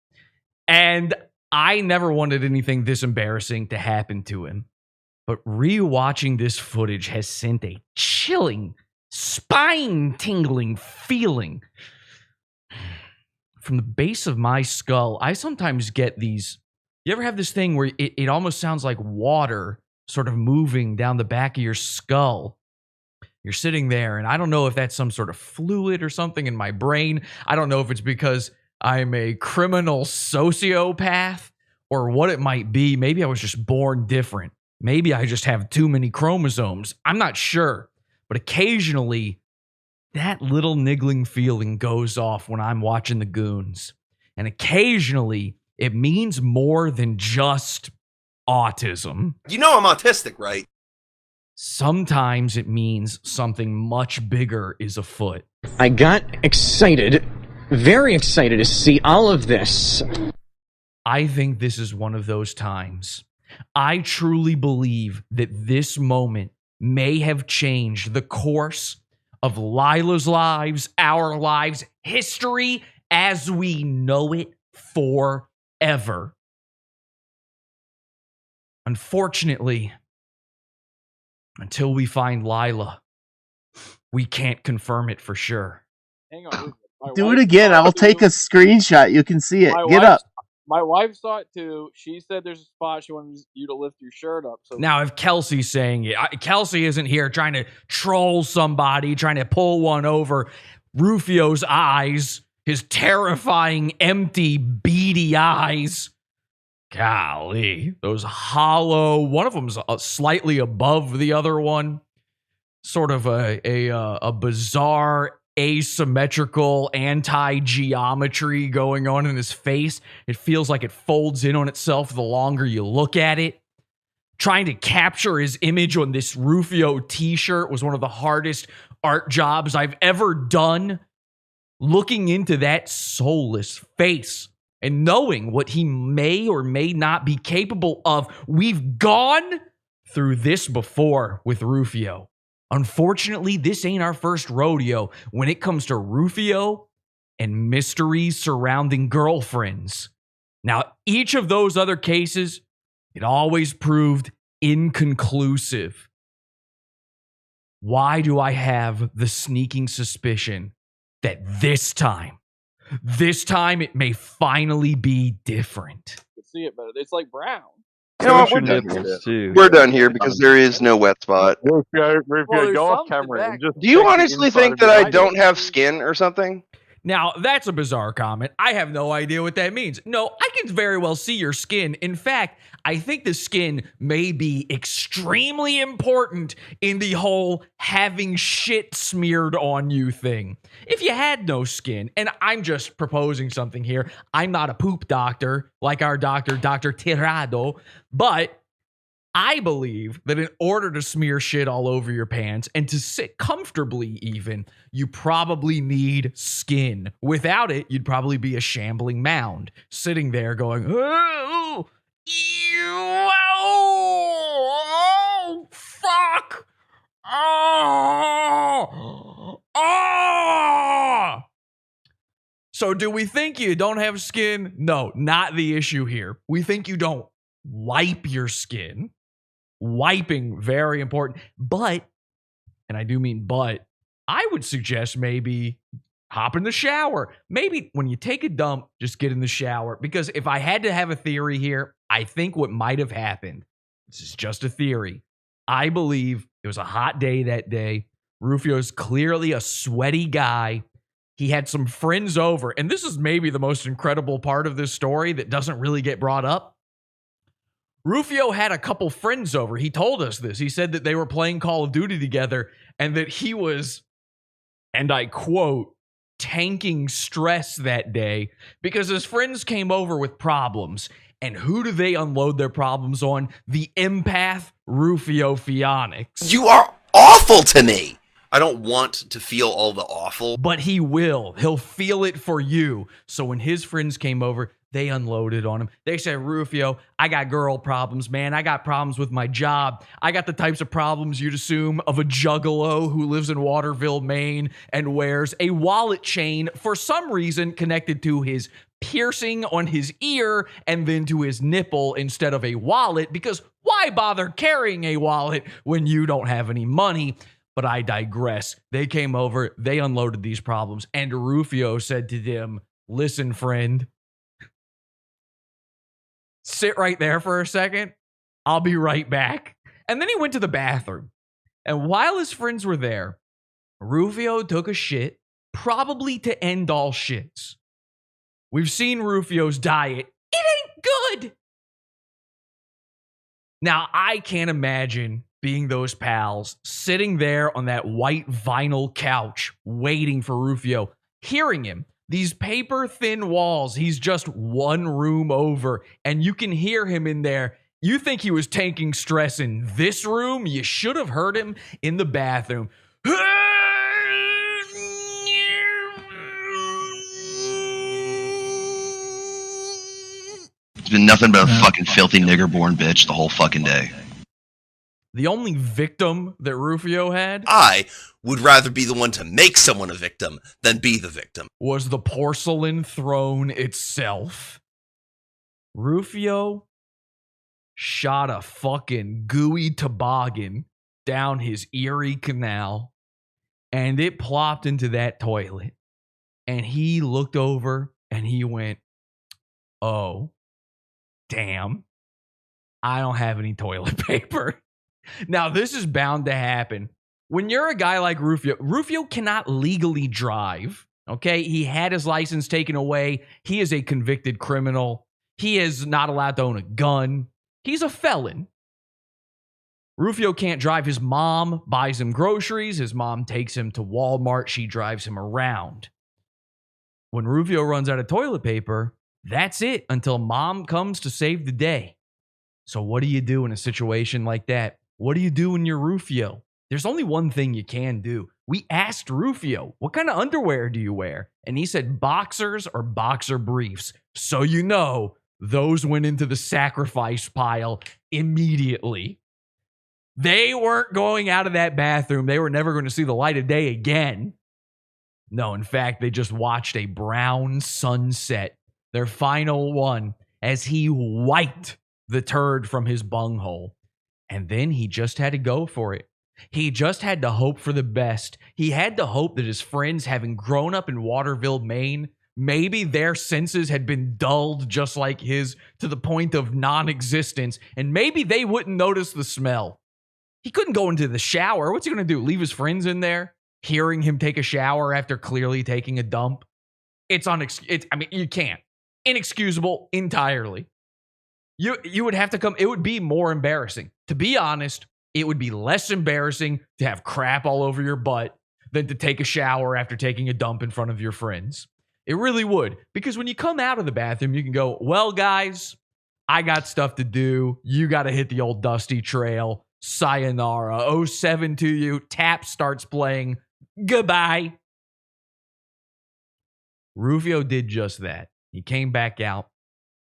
And I never wanted anything this embarrassing to happen to him. But rewatching this footage has sent a chilling, spine-tingling feeling from the base of my skull. I sometimes get these. You ever have this thing where it almost sounds like water sort of moving down the back of your skull? You're sitting there, and I don't know if that's some sort of fluid or something in my brain. I don't know if it's because I'm a criminal sociopath or what it might be. Maybe I was just born different. Maybe I just have too many chromosomes. I'm not sure. But occasionally, that little niggling feeling goes off when I'm watching the Goons. And occasionally,
it means more than just autism.
You know I'm autistic, right?
Sometimes it means something much bigger is afoot.
I got excited, very excited to see all of this.
I think this is one of those times. I truly believe that this moment may have changed the course of Lila's lives, our lives, history as we know it forever. Unfortunately, until we find Lila, we can't confirm it for sure.
Hang on.
Do it again. I will take a screenshot. You can see it. Get up.
My wife saw it too. She said there's a spot she wanted you to lift your shirt up. So
Now, if Kelsey's saying it, Kelsey isn't here trying to troll somebody, trying to pull one over. Rufio's eyes, his terrifying, empty, beady eyes. Golly, those hollow. One of them's slightly above the other one. Sort of a bizarre, asymmetrical anti-geometry going on in his face. It feels like it folds in on itself the longer you look at it. Trying to capture his image on this Rufio t-shirt was one of the hardest art jobs I've ever done. Looking into that soulless face and knowing what he may or may not be capable of. We've gone through this before with Rufio. Unfortunately, this ain't our first rodeo when it comes to Rufio and mysteries surrounding girlfriends. Now, each of those other cases, it always proved inconclusive. Why do I have the sneaking suspicion that this time it may finally be different?
you can see it better. It's like brown.
You know what? We're done here because there is no wet spot.
Rufio,
there's
go off
something
camera.
back.
And just
Do you
check the
honestly
inside
think
of
that
your
I don't have skin or something?
Now, that's a bizarre comment. I have no idea what that means. No, I can very well see your skin. In fact, I think the skin may be extremely important in the whole having shit smeared on you thing. If you had no skin, and I'm just proposing something here, I'm not a poop doctor like our doctor, Dr. Tirado, but I believe that in order to smear shit all over your pants and to sit comfortably even, you probably need skin. Without it, you'd probably be a shambling mound, sitting there going, oh, ew, oh, fuck, oh, oh. So do we think you don't have skin? No, not the issue here. We think you don't wipe your skin. Wiping, very important. But, and I do mean but, I would suggest maybe hop in the shower. Maybe when you take a dump, just get in the shower. Because if I had to have a theory here, I think what might have happened, this is just a theory. I believe it was a hot day that day. Rufio's clearly a sweaty guy. He had some friends over. And this is maybe the most incredible part of this story that doesn't really get brought up. Rufio had a couple friends over. He told us this. He said that they were playing Call of Duty together and that he was, and I quote, tanking stress that day because his friends came over with problems. And who do they unload their problems on? The empath Rufio Phoenix.
You are awful to me. I don't want to feel all the awful.
But he will. He'll feel it for you. So when his friends came over, they unloaded on him. They said, Rufio, I got girl problems, man. I got problems with my job. I got the types of problems you'd assume of a juggalo who lives in Waterville, Maine, and wears a wallet chain for some reason connected to his piercing on his ear and then to his nipple instead of a wallet, because why bother carrying a wallet when you don't have any money? But I digress. They came over, they unloaded these problems, and Rufio said to them, listen, friend, sit right there for a second. I'll be right back. And then he went to the bathroom. And while his friends were there, Rufio took a shit, probably to end all shits. We've seen Rufio's diet. It ain't good. Now, I can't imagine being those pals, sitting there on that white vinyl couch, waiting for Rufio, hearing him. These paper thin walls, he's just one room over, and you can hear him in there. You think he was taking stress in this room? You should have heard him in the bathroom.
It's been nothing but a fucking filthy nigger-born bitch the whole fucking day.
The only victim that Rufio had
I would rather be the one to make someone a victim than be the victim.
was the porcelain throne itself. Rufio shot a fucking gooey toboggan down his Erie Canal, and it plopped into that toilet. And he looked over and he went, oh, damn, I don't have any toilet paper. Now, this is bound to happen. When you're a guy like Rufio cannot legally drive, okay? He had his license taken away. He is a convicted criminal. He is not allowed to own a gun. He's a felon. Rufio can't drive. His mom buys him groceries. His mom takes him to Walmart. She drives him around. When Rufio runs out of toilet paper, that's it until mom comes to save the day. So what do you do in a situation like that? What do you do when you're Rufio? There's only one thing you can do. We asked Rufio, what kind of underwear do you wear? And he said boxers or boxer briefs. So you know, those went into the sacrifice pile immediately. They weren't going out of that bathroom. They were never going to see the light of day again. No, in fact, they just watched a brown sunset, their final one, as he wiped the turd from his bunghole. And then he just had to go for it. He just had to hope for the best. He had to hope that his friends, having grown up in Waterville, Maine, maybe their senses had been dulled just like his to the point of non-existence, and maybe they wouldn't notice the smell. He couldn't go into the shower. What's he going to do? Leave his friends in there, hearing him take a shower after clearly taking a dump? You can't. Inexcusable entirely. You would have to come. It would be more embarrassing. To be honest, it would be less embarrassing to have crap all over your butt than to take a shower after taking a dump in front of your friends. It really would. Because when you come out of the bathroom, you can go, well, guys, I got stuff to do. You got to hit the old dusty trail. Sayonara. 07 to you. Tap starts playing. Goodbye. Rufio did just that. He came back out.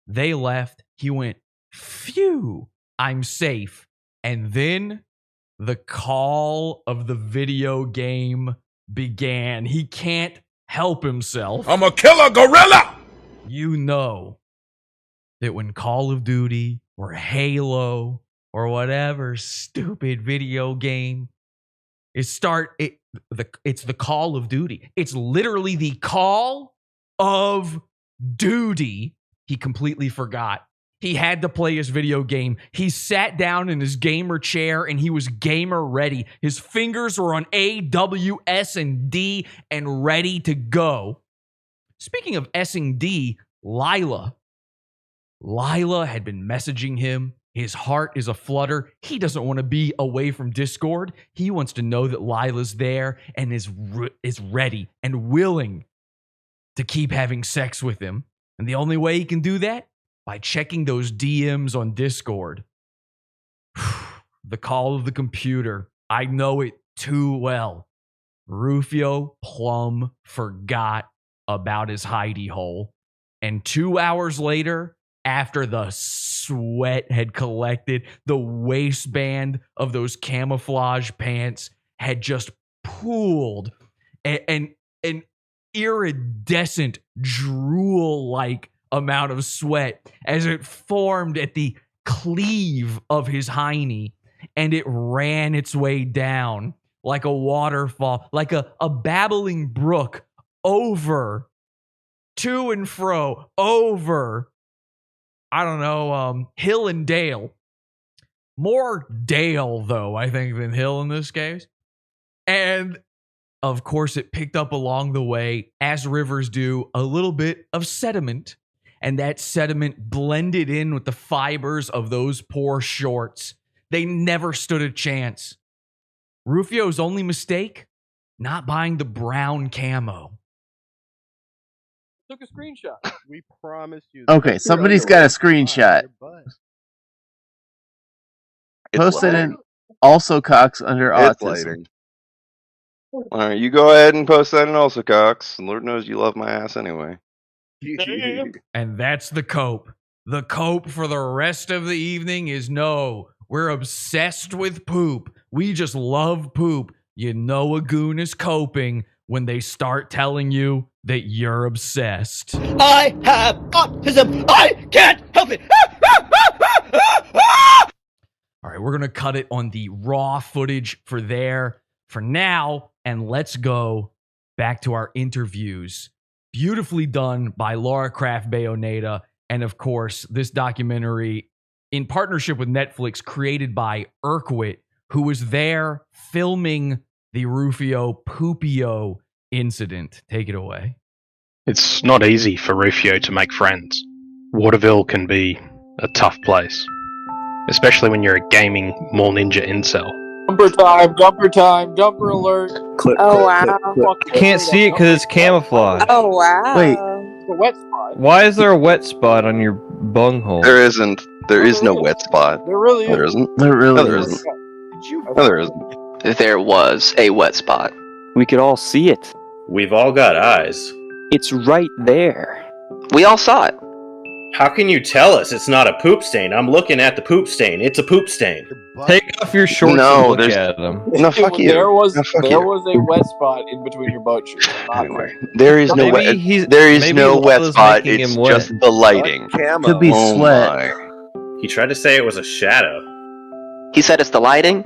They left. He went, phew, I'm safe. And then the call of the video game began. He can't help himself.
I'm a killer gorilla!
You know that when Call of Duty or Halo or whatever stupid video game it's the Call of Duty. It's literally the Call of Duty. He completely forgot. He had to play his video game. He sat down in his gamer chair and he was gamer ready. His fingers were on A, W, S, and D and ready to go. Speaking of S and D, Lila had been messaging him. His heart is aflutter. He doesn't want to be away from Discord. He wants to know that Lila's there and is ready and willing to keep having sex with him. And the only way he can do that? By checking those DMs on Discord. The call of the computer. I know it too well. Rufio plumb forgot about his hidey hole. And 2 hours later, after the sweat had collected, the waistband of those camouflage pants had just pooled. An iridescent, drool-like amount of sweat as it formed at the cleave of his hiney, and it ran its way down like a waterfall, like a babbling brook over, to and fro, over, I don't know, hill and dale. More dale, though, I think, than hill in this case. And of course, it picked up along the way, as rivers do, a little bit of sediment. And that sediment blended in with the fibers of those poor shorts. They never stood a chance. Rufio's only mistake? Not buying the brown camo.
took a screenshot.
We promised you.
Okay, somebody's got a screenshot. Post it in also Cox under
It's
autism.
lighting. All right, you go ahead and post that in also Cox. Lord knows you love my ass anyway.
And that's the cope. The cope for the rest of the evening is no. We're obsessed with poop. We just love poop. You know a goon is coping when they start telling you that you're obsessed.
I have autism. I can't help it.
All right, we're going to cut it on the raw footage for now, and let's go back to our interviews. Beautifully done by Laura Craft Bayonetta, and of course, this documentary in partnership with Netflix, created by Urquit, who was there filming the Rufio Poopio incident. Take it away.
It's not easy for Rufio to make friends. Waterville can be a tough place, especially when you're a gaming mall ninja incel.
Jumper time, jumper alert.
Oh, wow.
You can't see it because it's camouflage.
Oh, wow.
Wait.
The wet spot.
Why is there a wet spot on your bunghole?
There isn't. There is no wet spot.
There really is.
There isn't.
There really
No, there
is.
isn't. No, there isn't.
There was a wet spot.
We could all see it.
We've all got eyes.
It's right there.
We all saw it.
How can you tell us it's not a poop stain? I'm looking at the poop stain. It's a poop stain.
Take off your shorts
No,
and look
there's-
at them.
No, fuck you.
There was
No, fuck
there
you.
was a wet spot in between your butt cheeks.
Anyway, there is no
Maybe
wet.
he's-
There is
maybe
no wet
Lola's
spot.
making
It's
him wet.
just the lighting.
Could be
Oh
sweat.
my.
He tried to say it was a shadow.
He said it's the lighting?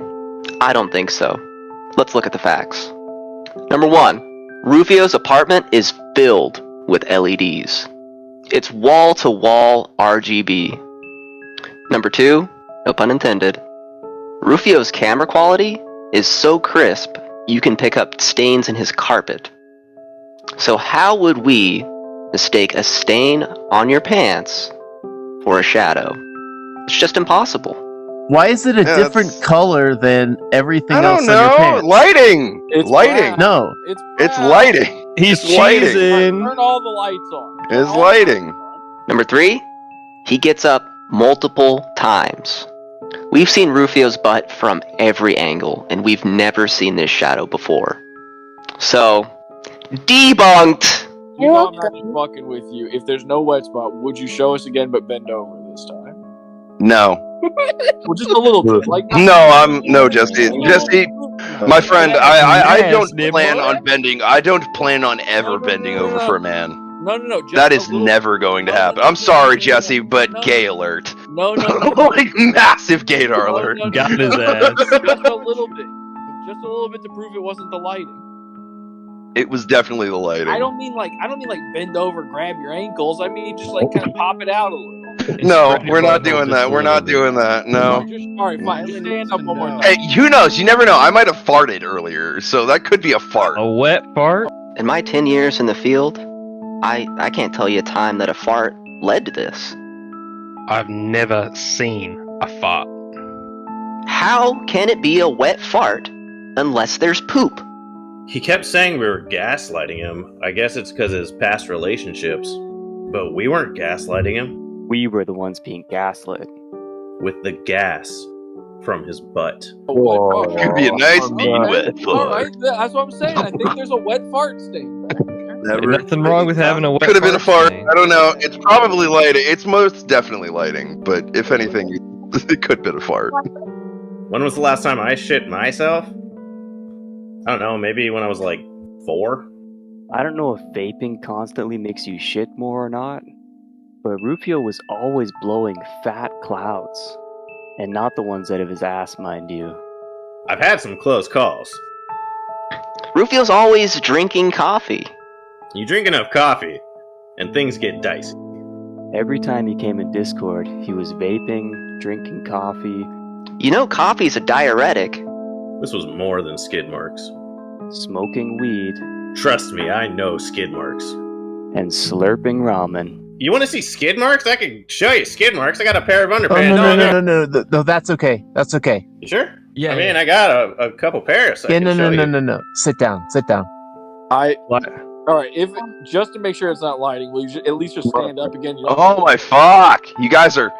I don't think so. Let's look at the facts. Number one, Rufio's apartment is filled with LEDs. It's wall-to-wall RGB. Number two, no pun intended, Rufio's camera quality is so crisp you can pick up stains in his carpet. So how would we mistake a stain on your pants for a shadow? It's just impossible.
Why is it a
Yeah,
different
that's-
color than everything
I
else
don't
on your
know.
pants?
Lighting.
It's
lighting.
black.
No.
It's
brown.
lighting.
He's
It's lighting.
cheesing.
Turn all the lights on.
It's lighting.
Number three, he gets up multiple times. We've seen Rufio's butt from every angle, and we've never seen this shadow before. So, debunked!
You know I'm not just fucking with you. If there's no wet spot, would you show us again but bend over this time?
No.
Well, just a little bit. Like
No, Jesse. Jesse, my friend, I don't plan on bending. I don't plan on ever bending over for a man.
No. Just
That
a
is
little-
never going to happen. I'm sorry, Jesse, but gay alert.
No.
Like massive gaydar alert.
Got his ass.
Just a little bit. Just a little bit to prove it wasn't the lighting.
It was definitely the lighting.
I don't mean like bend over, grab your ankles. I mean just like kind of pop it out a little.
No, we're not doing that. We're not doing that. No.
Just, all right, fine. Just stand up one more time.
Hey, who knows? You never know. I might have farted earlier, so that could be a fart.
A wet fart?
In my 10 years in the field, I can't tell you a time that a fart led to this.
I've never seen a fart.
How can it be a wet fart unless there's poop?
He kept saying we were gaslighting him. I guess it's because of his past relationships. But we weren't gaslighting him.
We were the ones being gaslit.
With the gas from his butt.
Could be a nice mean wet
All
fart.
right, that's what I'm saying. I think there's a wet fart stain back there.
Never.
Nothing wrong with having a wet
Could have been a fart.
stain.
I don't know. It's probably lighting. It's most definitely lighting. But if anything, it could have been a fart.
When was the last time I shit myself? I don't know, maybe when I was like 4?
I don't know if vaping constantly makes you shit more or not, but Rufio was always blowing fat clouds. And not the ones out of his ass, mind you.
I've had some close calls.
Rufio's always drinking coffee.
You drink enough coffee, and things get dicey.
Every time he came in Discord, he was vaping, drinking coffee.
You know coffee's a diuretic.
This was more than skid marks.
Smoking weed.
Trust me, I know skid marks.
And slurping ramen.
You want to see skid marks? I can show you skid marks. I got a pair of
Oh,
underpants.
no, that's okay. That's okay.
You sure?
Yeah.
I mean, I got a couple pairs. I
Yeah,
can show you.
no. Sit down.
I All right, if just to make sure it's not lighting, will you at least just stand up again? You don't-
Oh my fuck! You guys are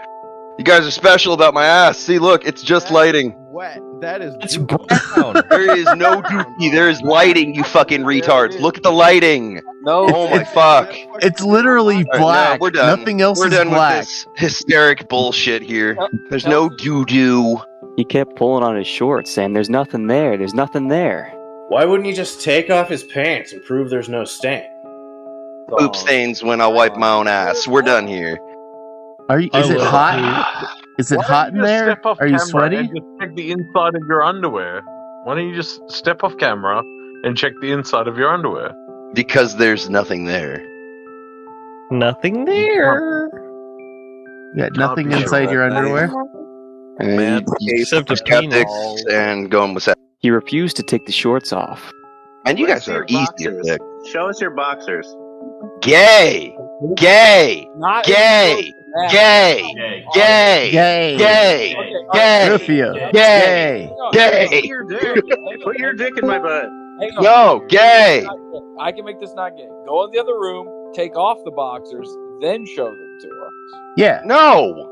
special about my ass. See, look, it's just lighting.
Wet. That is.
It's brown.
There is no dookie. There is lighting. You fucking retards. Look at the lighting.
No.
Oh my fuck.
It's literally
All right,
black.
no, we're done.
Nothing else
We're
is
done
black.
with this hysteric bullshit here. There's no doo-doo.
He kept pulling on his shorts, saying, "There's nothing there. There's nothing there."
Why wouldn't he just take off his pants and prove there's no stain?
Poop stains when I wipe my own ass. We're done here.
Is it hot? Is it hot in there?
Step off
Are you
camera
sweaty?
And just check the inside of your underwear. Why don't you just step off camera and check the inside of your underwear?
Because there's nothing there.
Nothing there.
You got nothing inside your underwear?
And
Except a
skeptics
penis.
and going with that.
He refused to take the shorts off.
And you
Let's
guys are
see your
easy to
boxers.
pick.
Show us your boxers.
Gay! Gay!
Not
Gay!
that.
Gay! Gay!
Gay.
Gay!
Okay,
Gay!
Rufio.
Gay! Gay!
Put your dick. Put your dick in my butt.
Hang on.
No! Gay!
I can make this not gay. Go in the other room, take off the boxers, then show them to us.
Yeah.
No!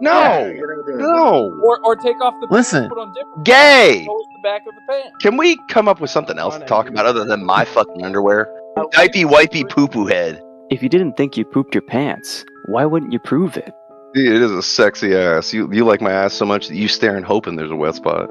No! No!
Or take off the
Listen.
pants, put on different.
Gay!
Show us the back of the pants.
Can we come up with something else to talk about other than my fucking underwear? Dipey wipey poo poo head.
If you didn't think you pooped your pants, why wouldn't you prove it?
Dude, it is a sexy ass. You like my ass so much that you stare and hoping there's a wet spot.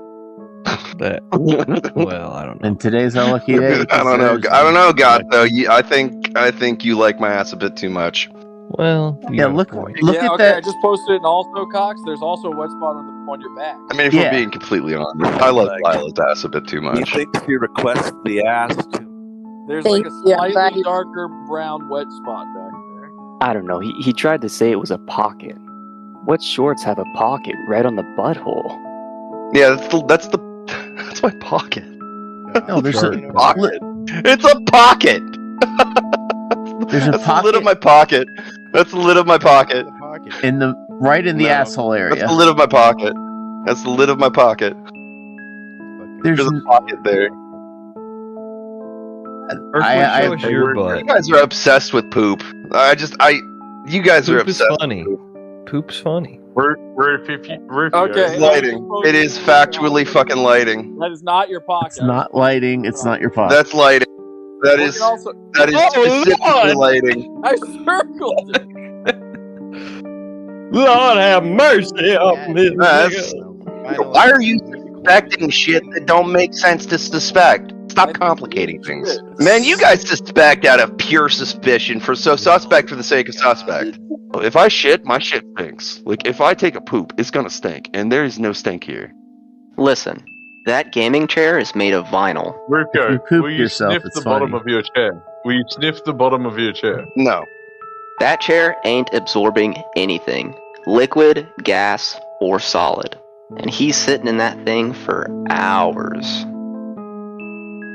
That. Well, I don't know.
And today's our lucky day.
I don't know. I don't know, God. Though I think you like my ass a bit too much.
Well, you
Yeah,
got a
look
point.
at
I
that.
just posted it in Also Cox. There's also a wet spot on your back.
I mean, if we're being completely honest, I love Lila's ass a bit too much.
You think if you request the ass to
There's
Thank
like a
you,
slightly
buddy.
darker brown wet spot back there.
I don't know. He tried to say it was a pocket. What shorts have a pocket right on the butthole?
Yeah, that's my pocket.
No, there's a
pocket. It's a pocket.
There's a
That's the
pocket
lid of my pocket. That's the lid of my pocket.
in the right in the
No.
asshole area.
That's the lid of my pocket. That's the lid of my pocket.
There's
a pocket there.
Show us your butt.
You guys are obsessed with poop. You guys are
Poop is
obsessed.
funny. Poop's funny.
It's lighting. It is factually fucking lighting.
That is not your pocket.
It's not lighting. It's not your pocket.
That's lighting. That is specifically lighting.
I circled it.
Lord have mercy on me.
Why are you suspecting shit that don't make sense to suspect? Stop complicating things. Man, you guys suspect out of pure suspicion suspect for the sake of suspect. If I shit, my shit stinks. Like, if I take a poop, it's gonna stink, and there is no stink here.
Listen, that gaming chair is made of vinyl.
Rico,
poop
will you
yourself,
sniff
it's
the bottom
funny.
of your chair? Will you sniff the bottom of your chair?
No.
That chair ain't absorbing anything, liquid, gas, or solid. And he's sitting in that thing for hours.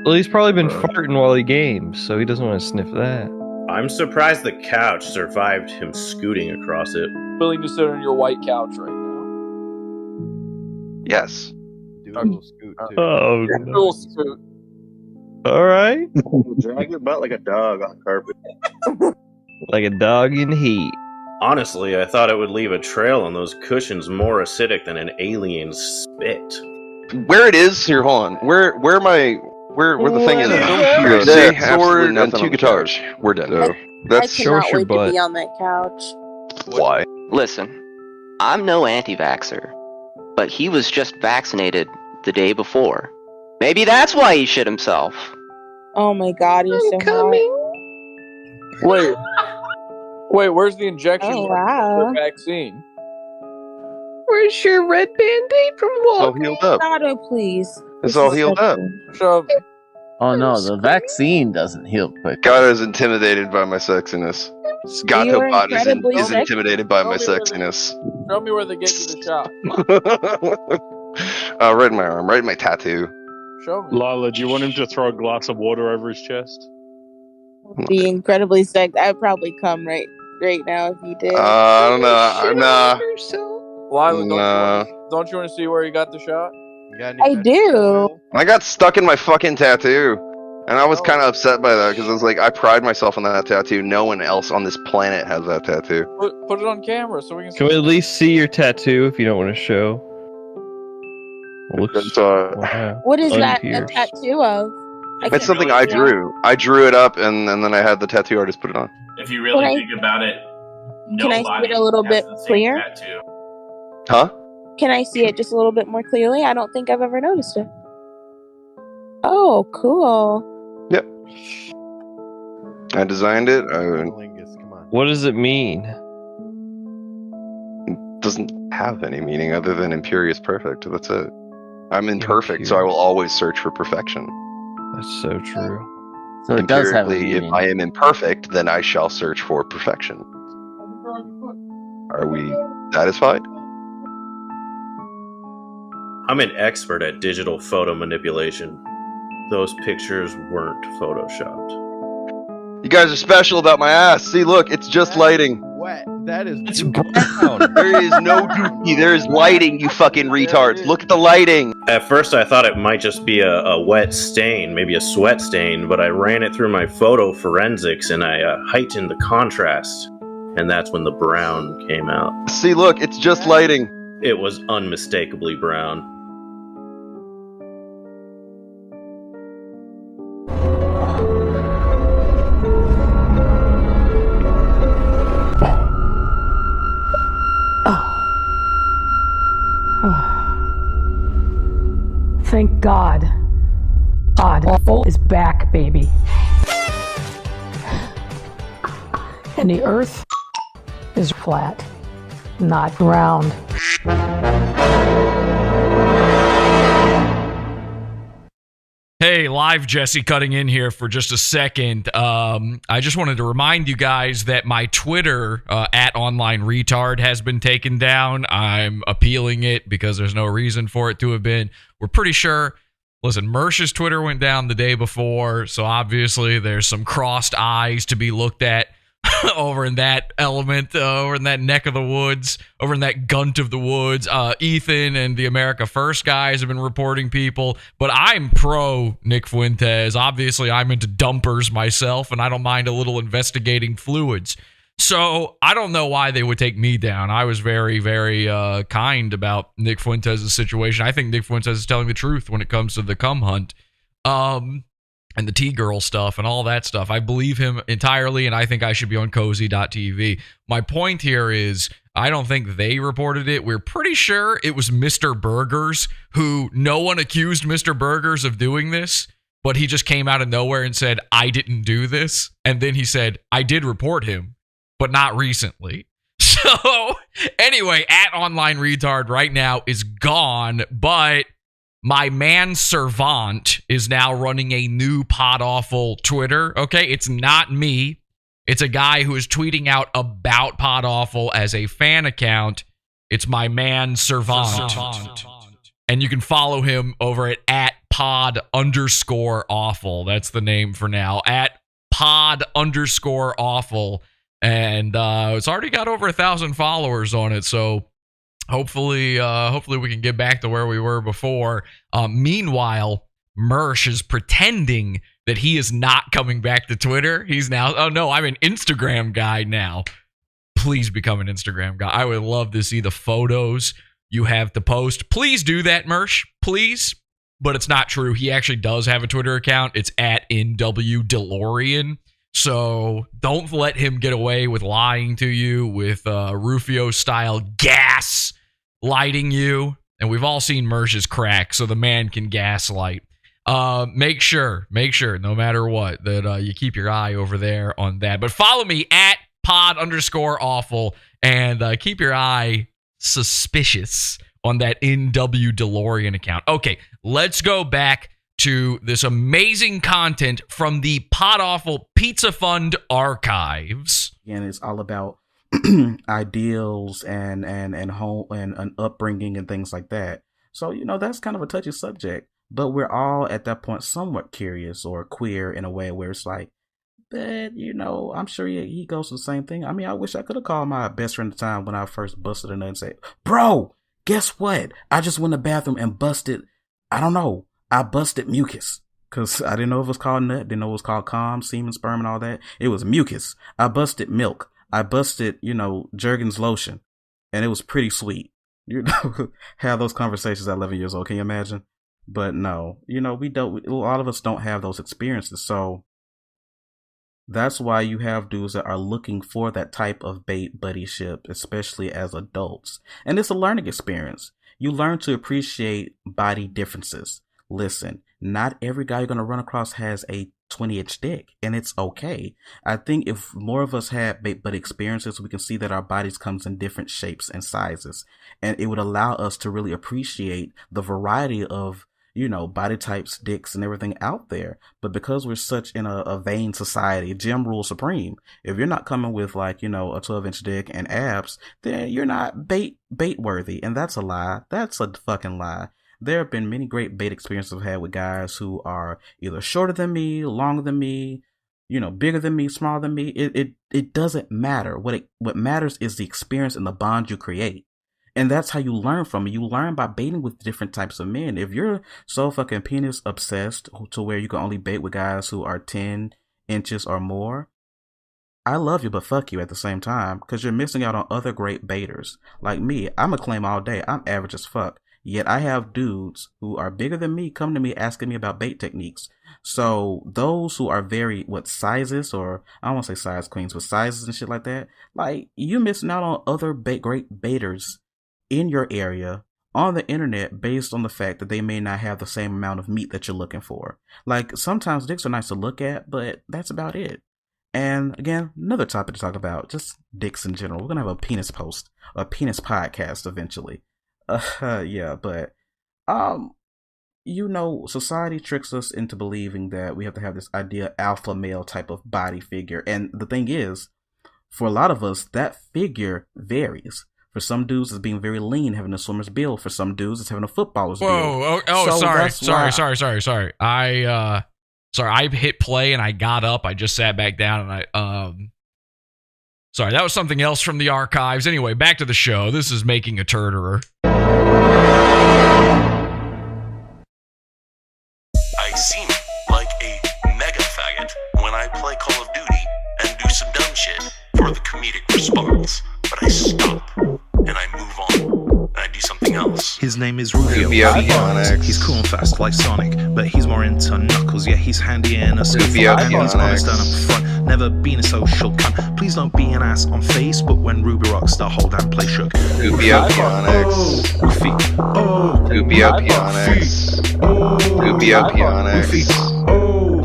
Well, he's probably been farting while he games, so he doesn't want to sniff that.
I'm surprised the couch survived him scooting across it.
Willing to sit on your white couch right now.
Yes.
Oh,
Little scoot.
all right.
Drag your butt like a dog on carpet.
Like a dog in heat.
Honestly, I thought it would leave a trail on those cushions more acidic than an alien's spit.
Where it is here, hold on. Where the thing is.
Here,
There,
see,
sword
absolutely
and
nothing
two
on the
guitars. We're done.
I
That's
cannot wait to be on that couch.
Why?
Listen, I'm no anti-vaxxer, but he was just vaccinated the day before. Maybe that's why he shit himself.
Oh my god, you're so coming.
Wait, where's the injection
Oh,
for
wow.
the vaccine?
Where's your red band-aid from
all healed up.
Otto, please.
It's all healed up.
Show me.
Oh no, the vaccine doesn't heal quick.
God is intimidated by my sexiness.
You
Gato
are
Bot
incredibly
is
sexy.
intimidated by my
Show me
sexiness.
Show me where they get you the shot.
Right in my arm, right in my tattoo.
Show me.
Lila, do you want him to throw a glass of water over his chest?
Be incredibly sexy. I'd probably come right now if you did.
I don't know. Nah.
Lila, don't you want to see where you got the shot?
I do.
I got stuck in my fucking tattoo. And I was kind of upset by that because I was like, I pride myself on that tattoo. No one else on this planet has that tattoo.
Put it on camera so we can.
Can we at least see your tattoo if you don't want to show?
What is that a tattoo of?
It's something I drew. I drew it up, and then I had the tattoo artist put it on.
If you really think about it,
can I see it a little bit clear?
Tattoo.
Huh?
Can I see it just a little bit more clearly? I don't think I've ever noticed it. Oh, cool.
Yep. I designed it.
What does it mean?
It doesn't have any meaning other than Imperious Perfect. That's it. I'm imperfect, so I will always search for perfection.
That's so true.
So it does have a
Empirically,
meaning.
if I am imperfect, then I shall search for perfection. Are we satisfied?
I'm an expert at digital photo manipulation. Those pictures weren't photoshopped.
You guys are special about my ass. See, look, it's just lighting.
What? That is.
It's brown.
There is no dookie. There is lighting, you fucking retards. Look at the lighting.
At first, I thought it might just be a wet stain, maybe a sweat stain, but I ran it through my photo forensics and I heightened the contrast. And that's when the brown came out.
See, look, it's just lighting.
It was unmistakably brown.
Thank God. Awful is back, baby. And the earth is flat, not round.
Hey, live Jesse cutting in here for just a second. I just wanted to remind you guys that my Twitter at Online Retard has been taken down. I'm appealing it because there's no reason for it to have been. We're pretty sure. Listen, Mersh's Twitter went down the day before, so obviously there's some crossed eyes to be looked at over in that element, over in that neck of the woods, over in that gunt of the woods. Ethan and the America First guys have been reporting people, but I'm pro Nick Fuentes. Obviously, I'm into dumpers myself, and I don't mind a little investigating fluids. So I don't know why they would take me down. I was very, very kind about Nick Fuentes' situation. I think Nick Fuentes is telling the truth when it comes to the cum hunt. And the T-Girl stuff and all that stuff. I believe him entirely, and I think I should be on cozy.tv. My point here is, I don't think they reported it. We're pretty sure it was Mr. Burgers, who no one accused Mr. Burgers of doing this, but he just came out of nowhere and said, I didn't do this. And then he said, I did report him, but not recently. So, anyway, at Online Retard right now is gone, but my man Servant is now running a new Pod Awful Twitter. Okay, it's not me. It's a guy who is tweeting out about Pod Awful as a fan account. It's my man Servant. And you can follow him over at pod_awful. That's the name for now. At pod_awful. And it's already got over 1,000 followers on it, so hopefully we can get back to where we were before. Meanwhile, Mersh is pretending that he is not coming back to Twitter. He's now, oh no, I'm an Instagram guy now. Please become an Instagram guy. I would love to see the photos you have to post. Please do that, Mersh. Please. But it's not true. He actually does have a Twitter account. It's at NWDeLorean. So don't let him get away with lying to you with Rufio-style gas lighting you. And we've all seen Mersh's crack, so the man can gaslight. Make sure, no matter what, that you keep your eye over there on that. But follow me at pod_awful and keep your eye suspicious on that NW DeLorean account. Okay, let's go back to this amazing content from the Pod Awful Pizza Fund archives.
And it's all about ideals and home and upbringing and things like that. So, that's kind of a touchy subject, but we're all at that point somewhat curious or queer in a way where it's like, but I'm sure he goes through the same thing. I mean, I wish I could have called my best friend at the time when I first busted a nut and said, bro, guess what? I just went to the bathroom and busted, I busted mucus. Because I didn't know if it was called nut, didn't know it was called cum, semen, sperm, and all that. It was mucus. I busted milk. I busted, Jergens lotion. And it was pretty sweet. Have those conversations at 11 years old. Can you imagine? But no, a lot of us don't have those experiences. So that's why you have dudes that are looking for that type of bait buddyship, especially as adults. And it's a learning experience. You learn to appreciate body differences. Listen, not every guy you're going to run across has a 20-inch dick, and it's okay. I think if more of us had bait buddy experiences, we can see that our bodies comes in different shapes and sizes, and it would allow us to really appreciate the variety of body types, dicks, and everything out there. But because we're such in a vain society, gym rules supreme. If you're not coming with a 12-inch dick and abs, then you're not bait worthy, and that's a lie. That's a fucking lie. There have been many great bait experiences I've had with guys who are either shorter than me, longer than me, bigger than me, smaller than me. It doesn't matter. What matters is the experience and the bond you create. And that's how you learn from it. You learn by baiting with different types of men. If you're so fucking penis obsessed to where you can only bait with guys who are 10 inches or more, I love you, but fuck you at the same time, because you're missing out on other great baiters. Like me, I'm a claim all day. I'm average as fuck. Yet I have dudes who are bigger than me come to me asking me about bait techniques. So those who are sizes, or I don't want to say size queens, but sizes and shit like that, you missing out on other great baiters in your area on the internet based on the fact that they may not have the same amount of meat that you're looking for. Sometimes dicks are nice to look at, but that's about it. And again, another topic to talk about, just dicks in general. We're going to have a penis podcast eventually. Society tricks us into believing that we have to have this idea alpha male type of body figure. And the thing is, for a lot of us, that figure varies. For some dudes, it's being very lean, having a swimmer's build. For some dudes, it's having a footballer's build.
Sorry. I hit play and I got up. I just sat back down and sorry, that was something else from the archives. Anyway, back to the show. This is Making a Turderer.
I seem like a mega faggot when I play Call of Duty and do some dumb shit for the comedic response. But I stop and I move on and I do something else.
His name is Rufio. He's cool and fast like Sonic, but he's more into Knuckles. Yeah, he's handy and a skill, and he's honest and upfront. Never been a social cunt. Please don't be an ass on Facebook when Ruby Rockstar hold and play shook.
Rufio Pionics. Rufio Pionics. Rufio Pionics.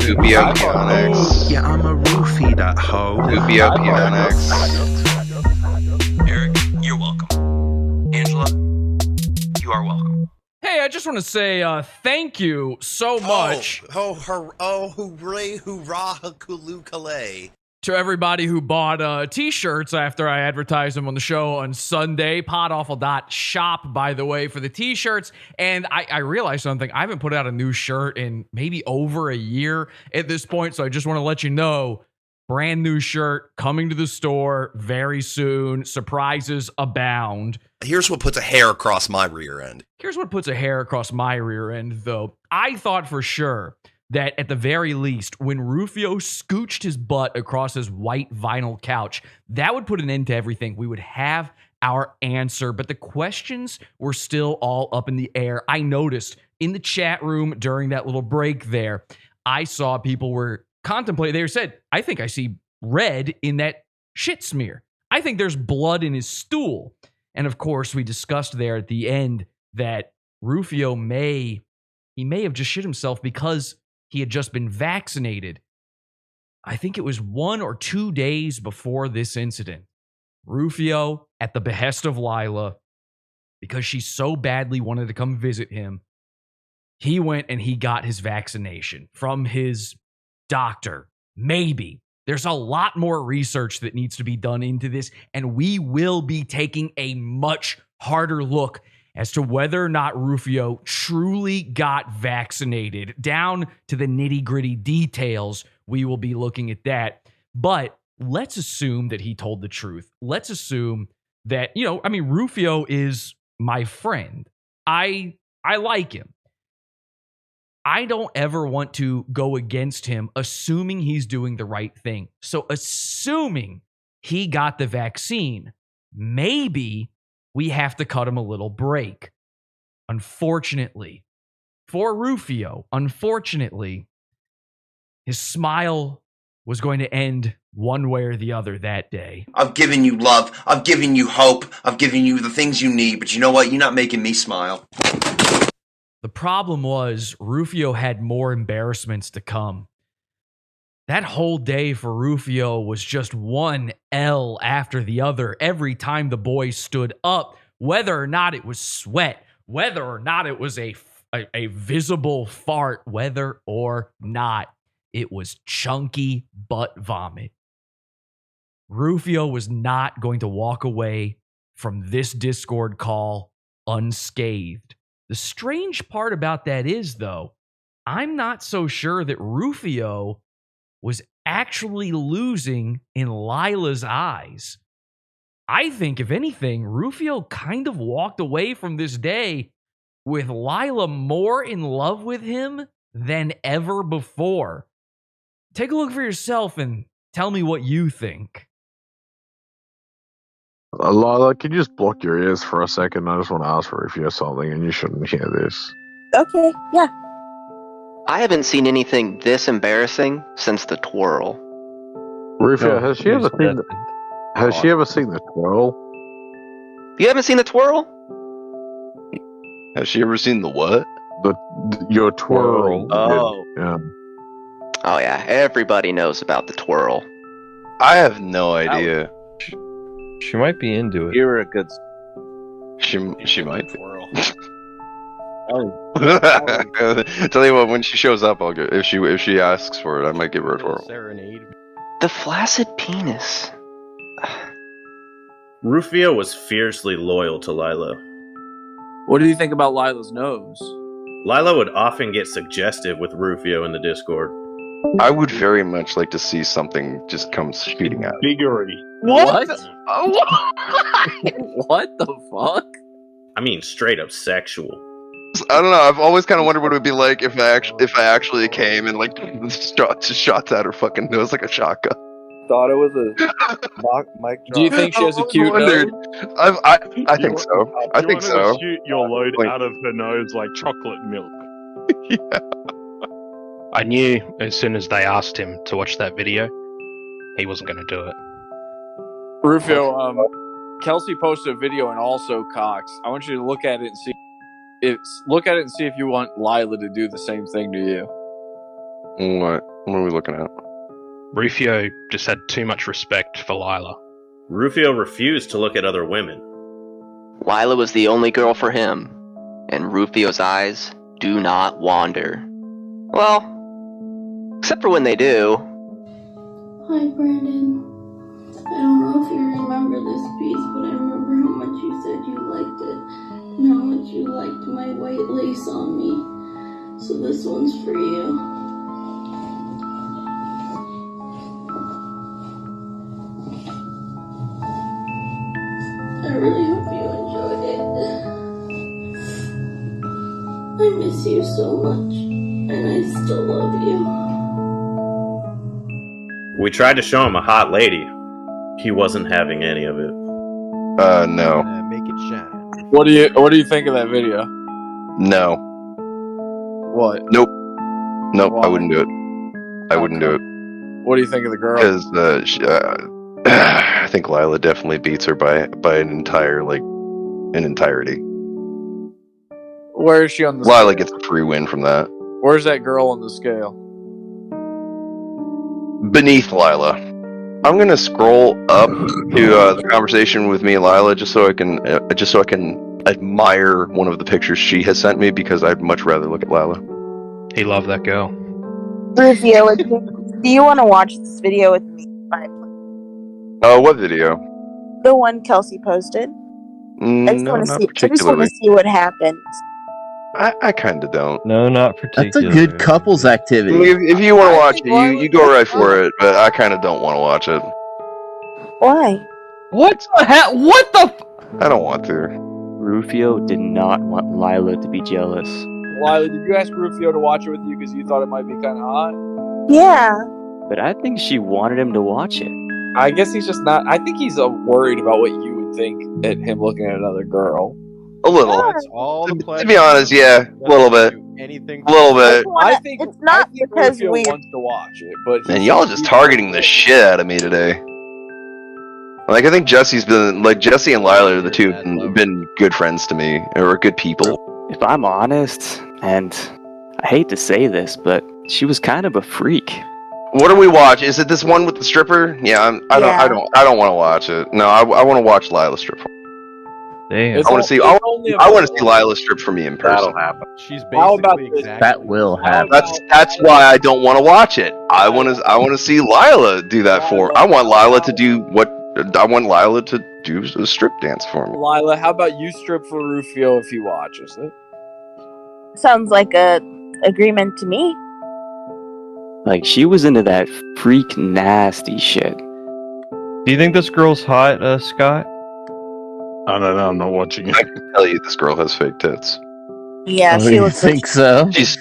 Rufio Pionics.
Yeah, I'm a roofie, that hoe.
Rufio Pionics.
Eric, you're welcome. Angela, you are welcome.
Hey, I just want to say thank you so much.
Hooray, hurrah, hakulu kale.
To everybody who bought t-shirts after I advertised them on the show on Sunday. Podawful.shop, by the way, for the t-shirts. And I realized something. I haven't put out a new shirt in maybe over a year at this point. So I just want to let you know, brand new shirt coming to the store very soon. Surprises abound.
Here's what puts a hair across my rear end.
Here's what puts a hair across my rear end, though. I thought for sure that at the very least, when Rufio scooched his butt across his white vinyl couch, that would put an end to everything. We would have our answer, but the questions were still all up in the air. I noticed in the chat room during that little break there, I saw people were contemplating. They said, I think I see red in that shit smear. I think there's blood in his stool. And of course, we discussed there at the end that Rufio may have just shit himself because he had just been vaccinated. I think it was 1 or 2 days before this incident. Rufio, at the behest of Lila, because she so badly wanted to come visit him, he went and he got his vaccination from his doctor. Maybe. There's a lot more research that needs to be done into this, and we will be taking a much harder look as to whether or not Rufio truly got vaccinated. Down to the nitty-gritty details, we will be looking at that. But let's assume that he told the truth. Let's assume that, Rufio is my friend. I like him. I don't ever want to go against him, assuming he's doing the right thing. So assuming he got the vaccine, maybe we have to cut him a little break. Unfortunately, for Rufio, his smile was going to end one way or the other that day.
I've given you love. I've given you hope. I've given you the things you need. But you know what? You're not making me smile.
The problem was Rufio had more embarrassments to come. That whole day for Rufio was just one L after the other. Every time the boys stood up, whether or not it was sweat, whether or not it was a visible fart, whether or not it was chunky butt vomit. Rufio was not going to walk away from this Discord call unscathed. The strange part about that is, though, I'm not so sure that Rufio was actually losing in Lila's eyes. I think, if anything, Rufio kind of walked away from this day with Lila more in love with him than ever before. Take a look for yourself and tell me what you think.
Lila, can you just block your ears for a second? I just want to ask Rufio something, and you shouldn't hear this.
Okay, yeah.
I haven't seen anything this embarrassing since the twirl.
Rufio, has she ever seen the twirl?
You haven't seen the twirl?
Has she ever seen the what?
Your twirl.
Oh.
Yeah.
Oh yeah, everybody knows about the twirl.
I have no idea.
She might be into it.
You're a good.
She might. Tell you what, when she shows up, I'll get. If she asks for it, I might give her a twirl.
Serenade.
The flaccid penis.
Rufio was fiercely loyal to Lila.
What do you think about Lila's nose?
Lila would often get suggestive with Rufio in the Discord.
I would very much like to see something just come shooting out.
Biggery.
What? What the fuck?
I mean, straight up sexual.
I don't know. I've always kind of wondered what it would be like if I actually came and like shots out her fucking nose like a shotgun.
Thought it was a mic drop.
Do you think she has a cute nose?
I think so. I think so.
Shoot your load out of her nose like chocolate milk.
Yeah.
I knew as soon as they asked him to watch that video, he wasn't going to do it.
Rufio, Kelsey posted a video and also Cox. I want you to look at it and see. Look at it and see if you want Lila to do the same thing to you.
What are we looking at?
Rufio just had too much respect for Lila.
Rufio refused to look at other women.
Lila was the only girl for him, and Rufio's eyes do not wander. Well, except for when they do.
Hi, Brandon. I don't know if you remember this piece, but I remember how much you said you liked it, and how much you liked my white lace on me. So this one's for you. I really hope you enjoyed it. I miss you so much, and I still love you.
We tried to show him a hot lady. He wasn't having any of it.
No.
Make it shine.
What do you think of that video?
No.
What?
Nope.
Why?
I wouldn't do it. I wouldn't do it.
What do you think of the girl?
Because I think Lila definitely beats her by an entirety.
Where is she on the
Lila
scale?
gets a free win from that.
Where's that girl on the scale?
Beneath Lila. I'm gonna scroll up to the conversation with me and Lila just so I can admire one of the pictures she has sent me because I'd much rather look at Lila.
He loved that girl.
Rufio, do you want to watch this video with me?
What video?
The one Kelsey posted. I just want to see what happens.
I kind of don't.
No, not particularly.
That's a good couples activity.
I mean, if you want to watch it, you go right for it, but I kind of don't want to watch it.
Why?
What the hell? What the?
I don't want to.
Rufio did not want Lila to be jealous.
Lila, did you ask Rufio to watch it with you because you thought it might be kind of hot?
Yeah.
But I think she wanted him to watch it.
I guess he's just not. I think he's worried about what you would think at him looking at another girl.
A little.
That's all the
To
pleasure.
be honest, yeah, a little bit.
Anything.
A little bit.
I think
it's not because
Rufio
we.
wants to watch it, but
Man, y'all just targeting the shit out of me today. Like, I think Jesse and Lila are the two who've been good friends to me, or good people.
If I'm honest, and I hate to say this, but she was kind of a freak.
What do we watch? Is it this one with the stripper? Yeah, I don't want to watch it. No, I want to watch Lila strip.
Damn.
I want to see. I want to see Lila strip for me in person.
That'll happen.
She's
How about
basically
this?
exactly.
That will happen.
That's why I don't want to watch it. I want to see Lila do that for. I want Lila to do what. I want Lila to do a strip dance for me.
Lila, how about you strip for Rufio if he watches it?
Sounds like a agreement to me.
Like, she was into that freak nasty shit.
Do you think this girl's hot, Scott?
I don't know. I'm not watching it.
I can tell you, this girl has fake tits.
Yeah, she
you
looks.
think so?
She's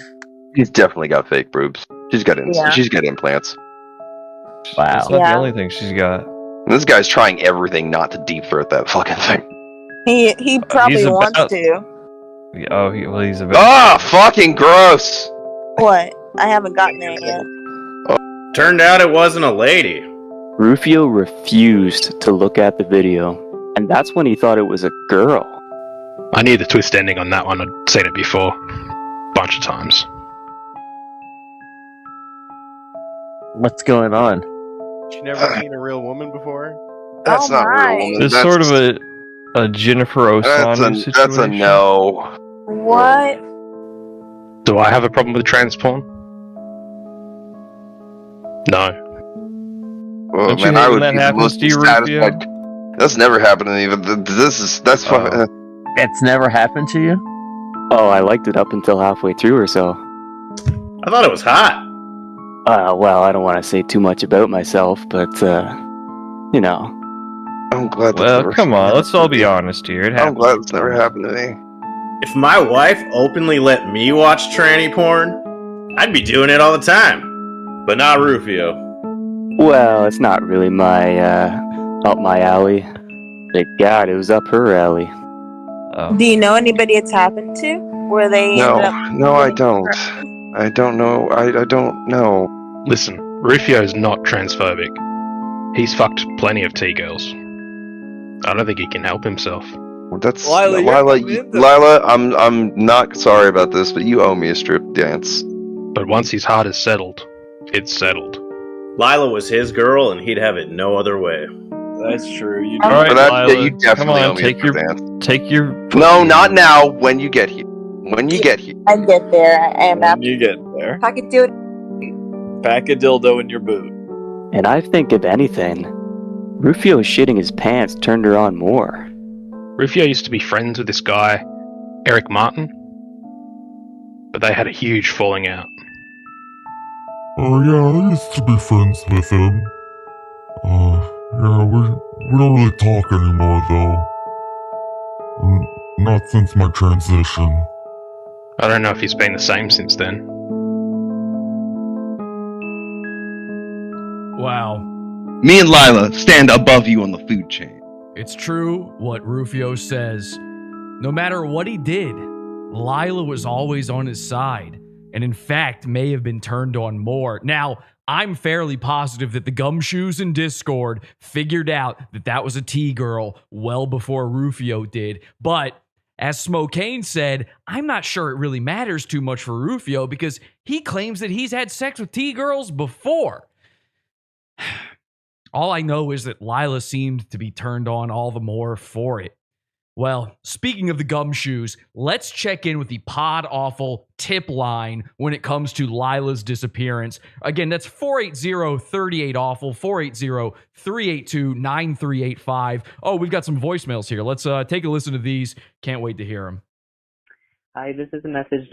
definitely got fake boobs. She's got implants.
That's
Wow.
not the only thing she's got.
And this guy's trying everything not to deep throat that fucking thing.
He probably
He's
wants
about-
to.
Oh, he's a bit.
Ah, fucking gross.
What? I haven't gotten there yet.
Turned out it wasn't a lady.
Rufio refused to look at the video, and that's when he thought it was a girl.
I knew the twist ending on that one. I'd seen it before. Bunch of times.
What's going on?
She never seen a real woman before.
That's not
my.
real.
It's sort of a Jennifer Osanu situation.
That's a no.
What?
Do I have a problem with trans porn? No.
Well,
Don't you
man,
hate
I
when
would
that
be the
happens
most
to you,
dissatisfied. That's never happened to me. But that's fucking.
It's never happened to you?
Oh, I liked it up until halfway through or so.
I thought it was hot.
Well, I don't want to say too much about myself, but, you know.
I'm glad.
Well, come on, let's all be honest here. It
I'm
happens.
glad it's never happened to me.
If my wife openly let me watch tranny porn, I'd be doing it all the time. But not Rufio.
Well, it's not really my, up my alley. Thank God, it was up her alley.
Oh.
Do you know anybody it's happened to? Where they
No,
ended up
no, I
getting
don't.
hurt?
I don't know. I don't know.
Listen, Rufio's not transphobic. He's fucked plenty of T-girls. I don't think he can help himself.
That's
Lila,
Lila. I'm not sorry about this, but you owe me a strip dance.
But once his heart is settled, it's settled.
Lila was his girl, and he'd have it no other way.
That's true. You
All right,
But that,
Lila,
you definitely
come
owe
on,
me
take
a
your
strip dance.
take your.
No, not now. When you get here. When you get here.
I get there. I am
when
after.
you get there,
I could do it.
pack a dildo in your boot.
And I think, if anything, Rufio shitting his pants turned her on more.
Rufio used to be friends with this guy, Eric Martin, but they had a huge falling out.
Oh yeah, I used to be friends with him. Yeah, we don't really talk anymore though. Not since my transition.
I don't know if he's been the same since then.
Wow.
Me and Lila stand above you on the food chain.
It's true what Rufio says. No matter what he did, Lila was always on his side, and in fact may have been turned on more. Now, I'm fairly positive that the Gumshoes in Discord figured out that that was a T-girl well before Rufio did, but as Smokane said, I'm not sure it really matters too much for Rufio because he claims that he's had sex with T-girls before. All I know is that Lila seemed to be turned on all the more for it. Well, speaking of the Gumshoes, let's check in with the Pod Awful tip line when it comes to Lila's disappearance. Again, that's 480-38-AWFUL, 480-382-9385. Oh, we've got some voicemails here. Let's take a listen to these. Can't wait to hear them.
Hi, this is a message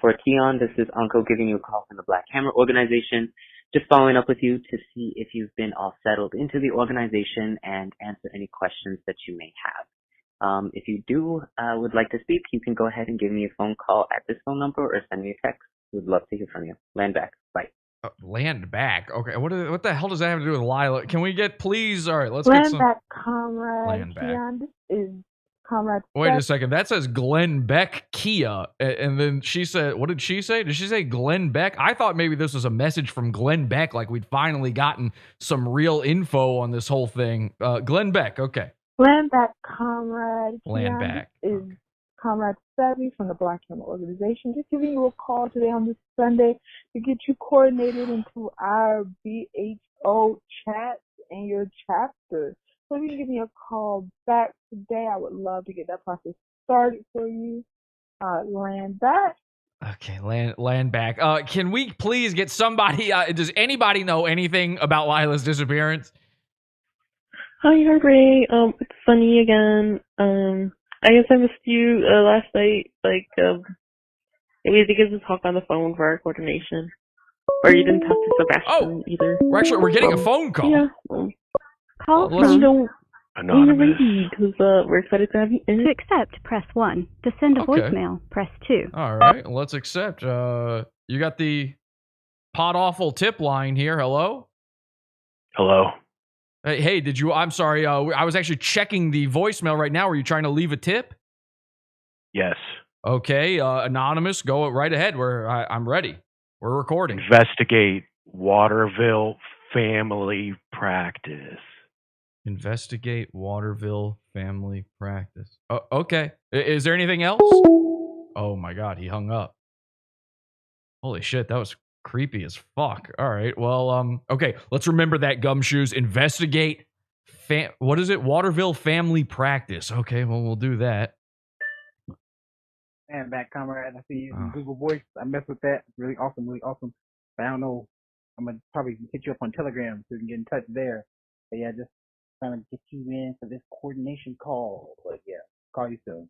for Keon. This is Uncle giving you a call from the Black Hammer organization. Just following up with you to see if you've been all settled into the organization and answer any questions that you may have. If you do would like to speak, you can go ahead and give me a phone call at this phone number or send me a text. We'd love to hear from you. Land back. Bye.
Land back. Okay. What the hell does that have to do with Lila? Can we get, please? All right, let's get
Land
some.
back, comrade.
Land back.
Keon, this is comrade.
Wait a
Seth.
second. That says Glenn Beck Kia. And then she said, what did she say? Did she say Glenn Beck? I thought maybe this was a message from Glenn Beck, like we'd finally gotten some real info on this whole thing. Glenn Beck. Okay.
Land back, comrade.
Land
Keon,
back.
This is Comrade Savvy from the Black Hammer Organization. Just giving you a call today on this Sunday to get you coordinated into our BHO chats and your chapters. So if you can give me a call back today, I would love to get that process started for you. Land back.
Okay, land back. Can we please get somebody? Does anybody know anything about Lila's disappearance?
Hi, Harvey. It's Sunny again. I guess I missed you last night. Like, maybe they get to talk on the phone for our coordination. Or you didn't talk to Sebastian either.
We're getting a phone call.
Yeah. Call
Let's-
from
Anonymous.
because we're excited to have you in.
To accept, press 1. To send a
Okay.
voicemail, press 2.
All right, let's accept. You got the Pod Awful tip line here. Hello?
Hello.
Hey, did you? I'm sorry. I was actually checking the voicemail right now. Were you trying to leave a tip?
Yes.
Okay, anonymous, go right ahead. I'm ready. We're recording.
Investigate Waterville family practice.
Investigate Waterville family practice. Okay. Is there anything else? Oh my God, he hung up. Holy shit, that was creepy as fuck. All right. Well, okay. Let's remember that, Gumshoes. Investigate. What is it? Waterville family practice. Okay. Well, we'll do that.
And back, comrade. I see you in Google Voice. I mess with that. It's really awesome, really awesome. But I don't know. I'm gonna probably hit you up on Telegram so we can get in touch there. But yeah, just trying to get you in for this coordination call. But yeah, call you soon.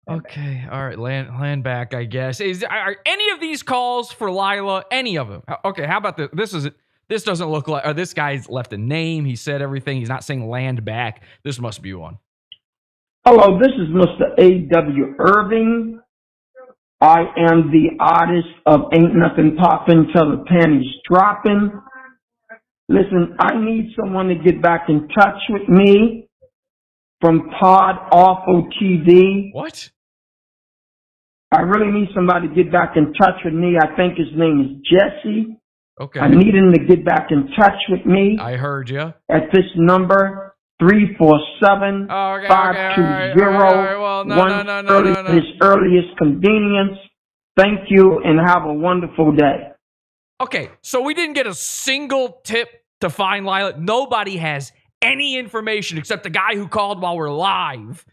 Okay. All right. Land back, I guess. Are any of these calls for Lila? Any of them? Okay. How about this? This doesn't look like. This guy's left a name. He said everything. He's not saying land back. This must be one.
Hello, this is Mr. A.W. Irving. I am the artist of Ain't Nothing Poppin' Till the Panties Droppin'. Listen, I need someone to get back in touch with me from Pod Awful TV.
What?
I really need somebody to get back in touch with me. I think his name is Jesse.
Okay.
I need him to get back in touch with me.
I heard you.
At this number, 347-520-1 his earliest convenience. Thank you and have a wonderful day.
Okay, so we didn't get a single tip to find Lila. Nobody has any information except the guy who called while we're live.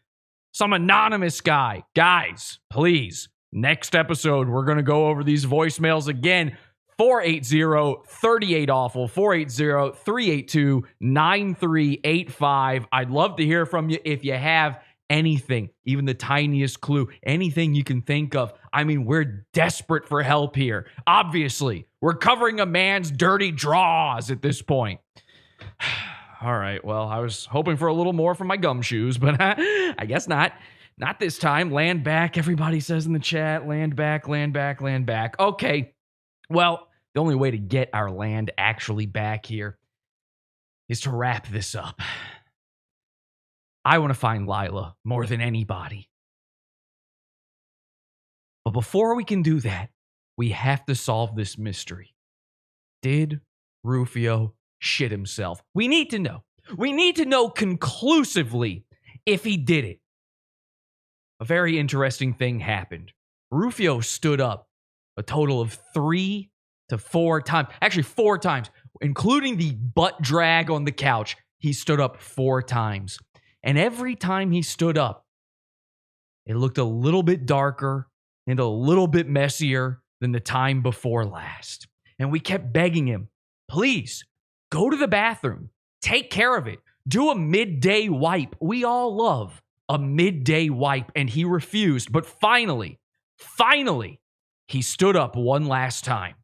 Some anonymous guy. Guys, please, next episode, we're going to go over these voicemails again. 480-38-AWFUL, 480-382-9385. I'd love to hear from you if you have anything, even the tiniest clue, anything you can think of. I mean, we're desperate for help here. Obviously, we're covering a man's dirty draws at this point. All right, well, I was hoping for a little more from my gumshoes, but I guess not. Not this time. Land back, everybody says in the chat. Land back, land back, land back. Okay, well, the only way to get our land actually back here is to wrap this up. I want to find Lila more than anybody. But before we can do that, we have to solve this mystery. Did Rufio shit himself? We need to know. We need to know conclusively if he did it. A very interesting thing happened. Rufio stood up a total of 3 to 4 times. Actually, 4 times, including the butt drag on the couch. He stood up 4 times. And every time he stood up, it looked a little bit darker and a little bit messier than the time before last. And we kept begging him, please, go to the bathroom. Take care of it. Do a midday wipe. We all love a midday wipe. And he refused. But finally, he stood up one last time.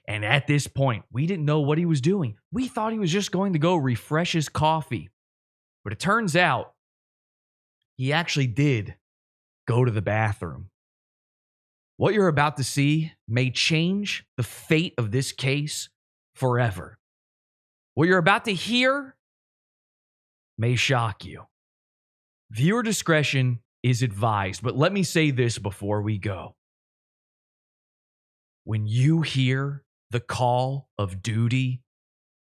And at this point, we didn't know what he was doing. We thought he was just going to go refresh his coffee. But it turns out
he actually did go to the bathroom. What you're about to see may change the fate of this case forever. What you're about to hear may shock you. Viewer discretion is advised, but let me say this before we go. When you hear the call of duty,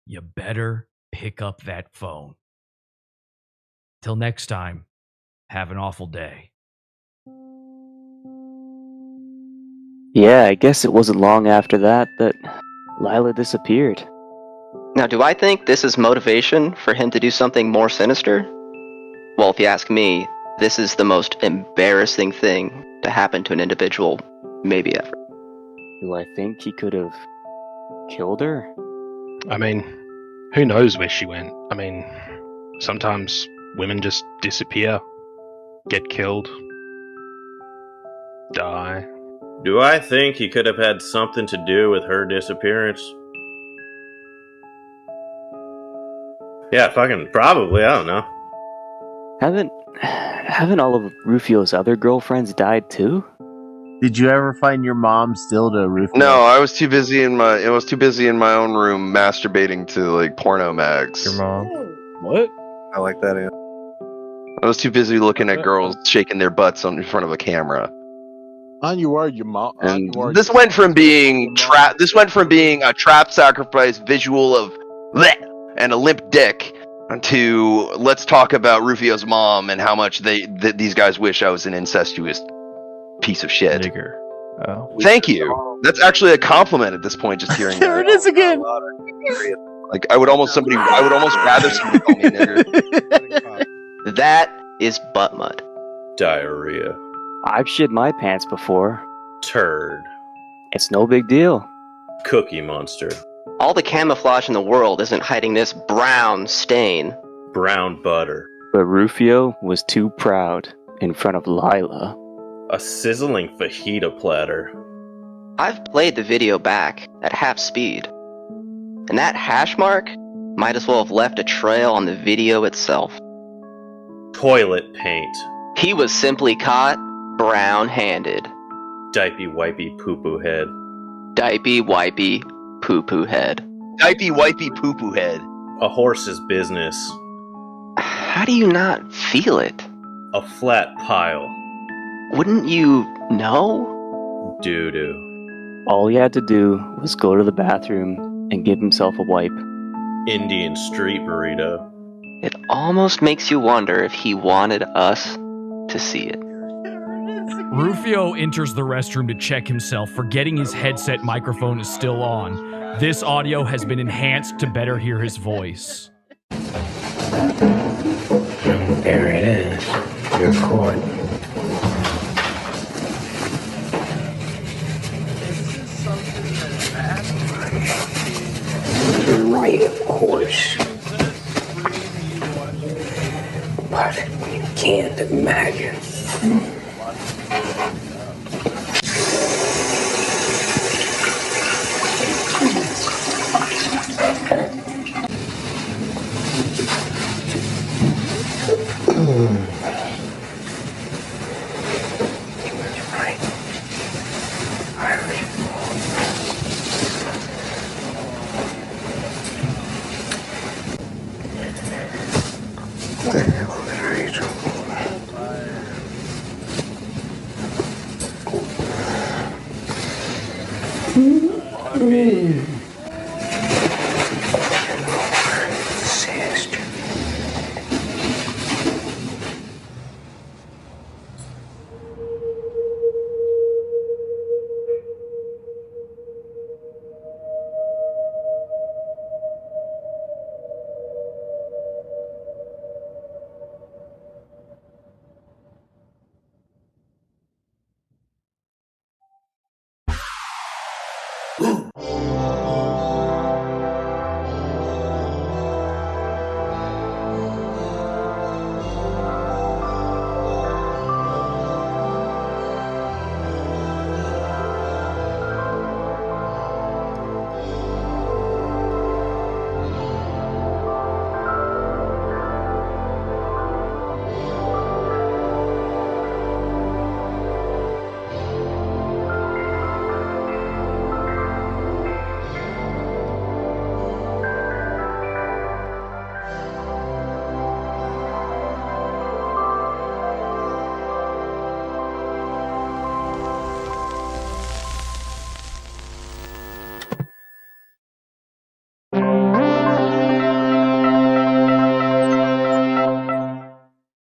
you better pick up that phone. Till next time, have an awful day.
Yeah, I guess it wasn't long after that Lila disappeared.
Now, do I think this is motivation for him to do something more sinister? Well, if you ask me, this is the most embarrassing thing to happen to an individual, maybe ever.
Do I think he could have killed her?
I mean, who knows where she went? I mean, sometimes women just disappear, get killed, die.
Do I think he could have had something to do with her disappearance? Yeah, fucking probably, I don't know.
Haven't all of Rufio's other girlfriends died too?
Did you ever find your mom still to Rufio?
No, I was too busy in my own room masturbating to like porno mags.
Your mom.
What?
I like that answer. I was too busy looking at girls shaking their butts in front of a camera.
On you are your mom.
And this went from being a trap sacrifice visual of bleh and a limp dick to let's talk about Rufio's mom and how much these guys wish I was an incestuous piece of shit.
Nigger. Oh.
Thank you. That's actually a compliment at this point. Just hearing
There
that.
it is again.
Like I would almost rather somebody call me a nigger. That is butt mud.
Diarrhea.
I've shit my pants before.
Turd.
It's no big deal.
Cookie Monster.
All the camouflage in the world isn't hiding this brown stain.
Brown butter.
But Rufio was too proud in front of Lila.
A sizzling fajita platter.
I've played the video back at half speed. And that hash mark might as well have left a trail on the video itself.
Toilet paint.
He was simply caught brown-handed.
Dipey wipey poo-poo head.
Dipey wipey poo-poo head.
Dipey wipey poo-poo head.
A horse's business.
How do you not feel it?
A flat pile.
Wouldn't you know?
Doo-doo.
All he had to do was go to the bathroom and give himself a wipe.
Indian street burrito.
It almost makes you wonder if he wanted us to see it.
Rufio enters the restroom to check himself, forgetting his headset microphone is still on. This audio has been enhanced to better hear his voice.
There it is. You're caught. Right, of course. But you can't imagine.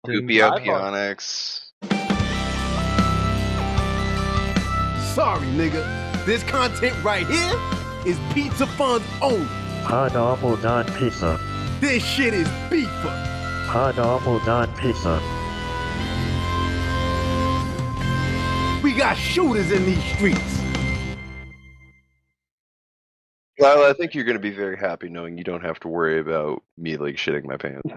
Goopio Pionics.
Sorry, nigga. This content right here is Pizza Fun's own.
Pineapple dot pizza.
This shit is beefer.
Pineapple dot pizza.
We got shooters in these streets.
Lila, I think you're going to be very happy knowing you don't have to worry about me like shitting my pants.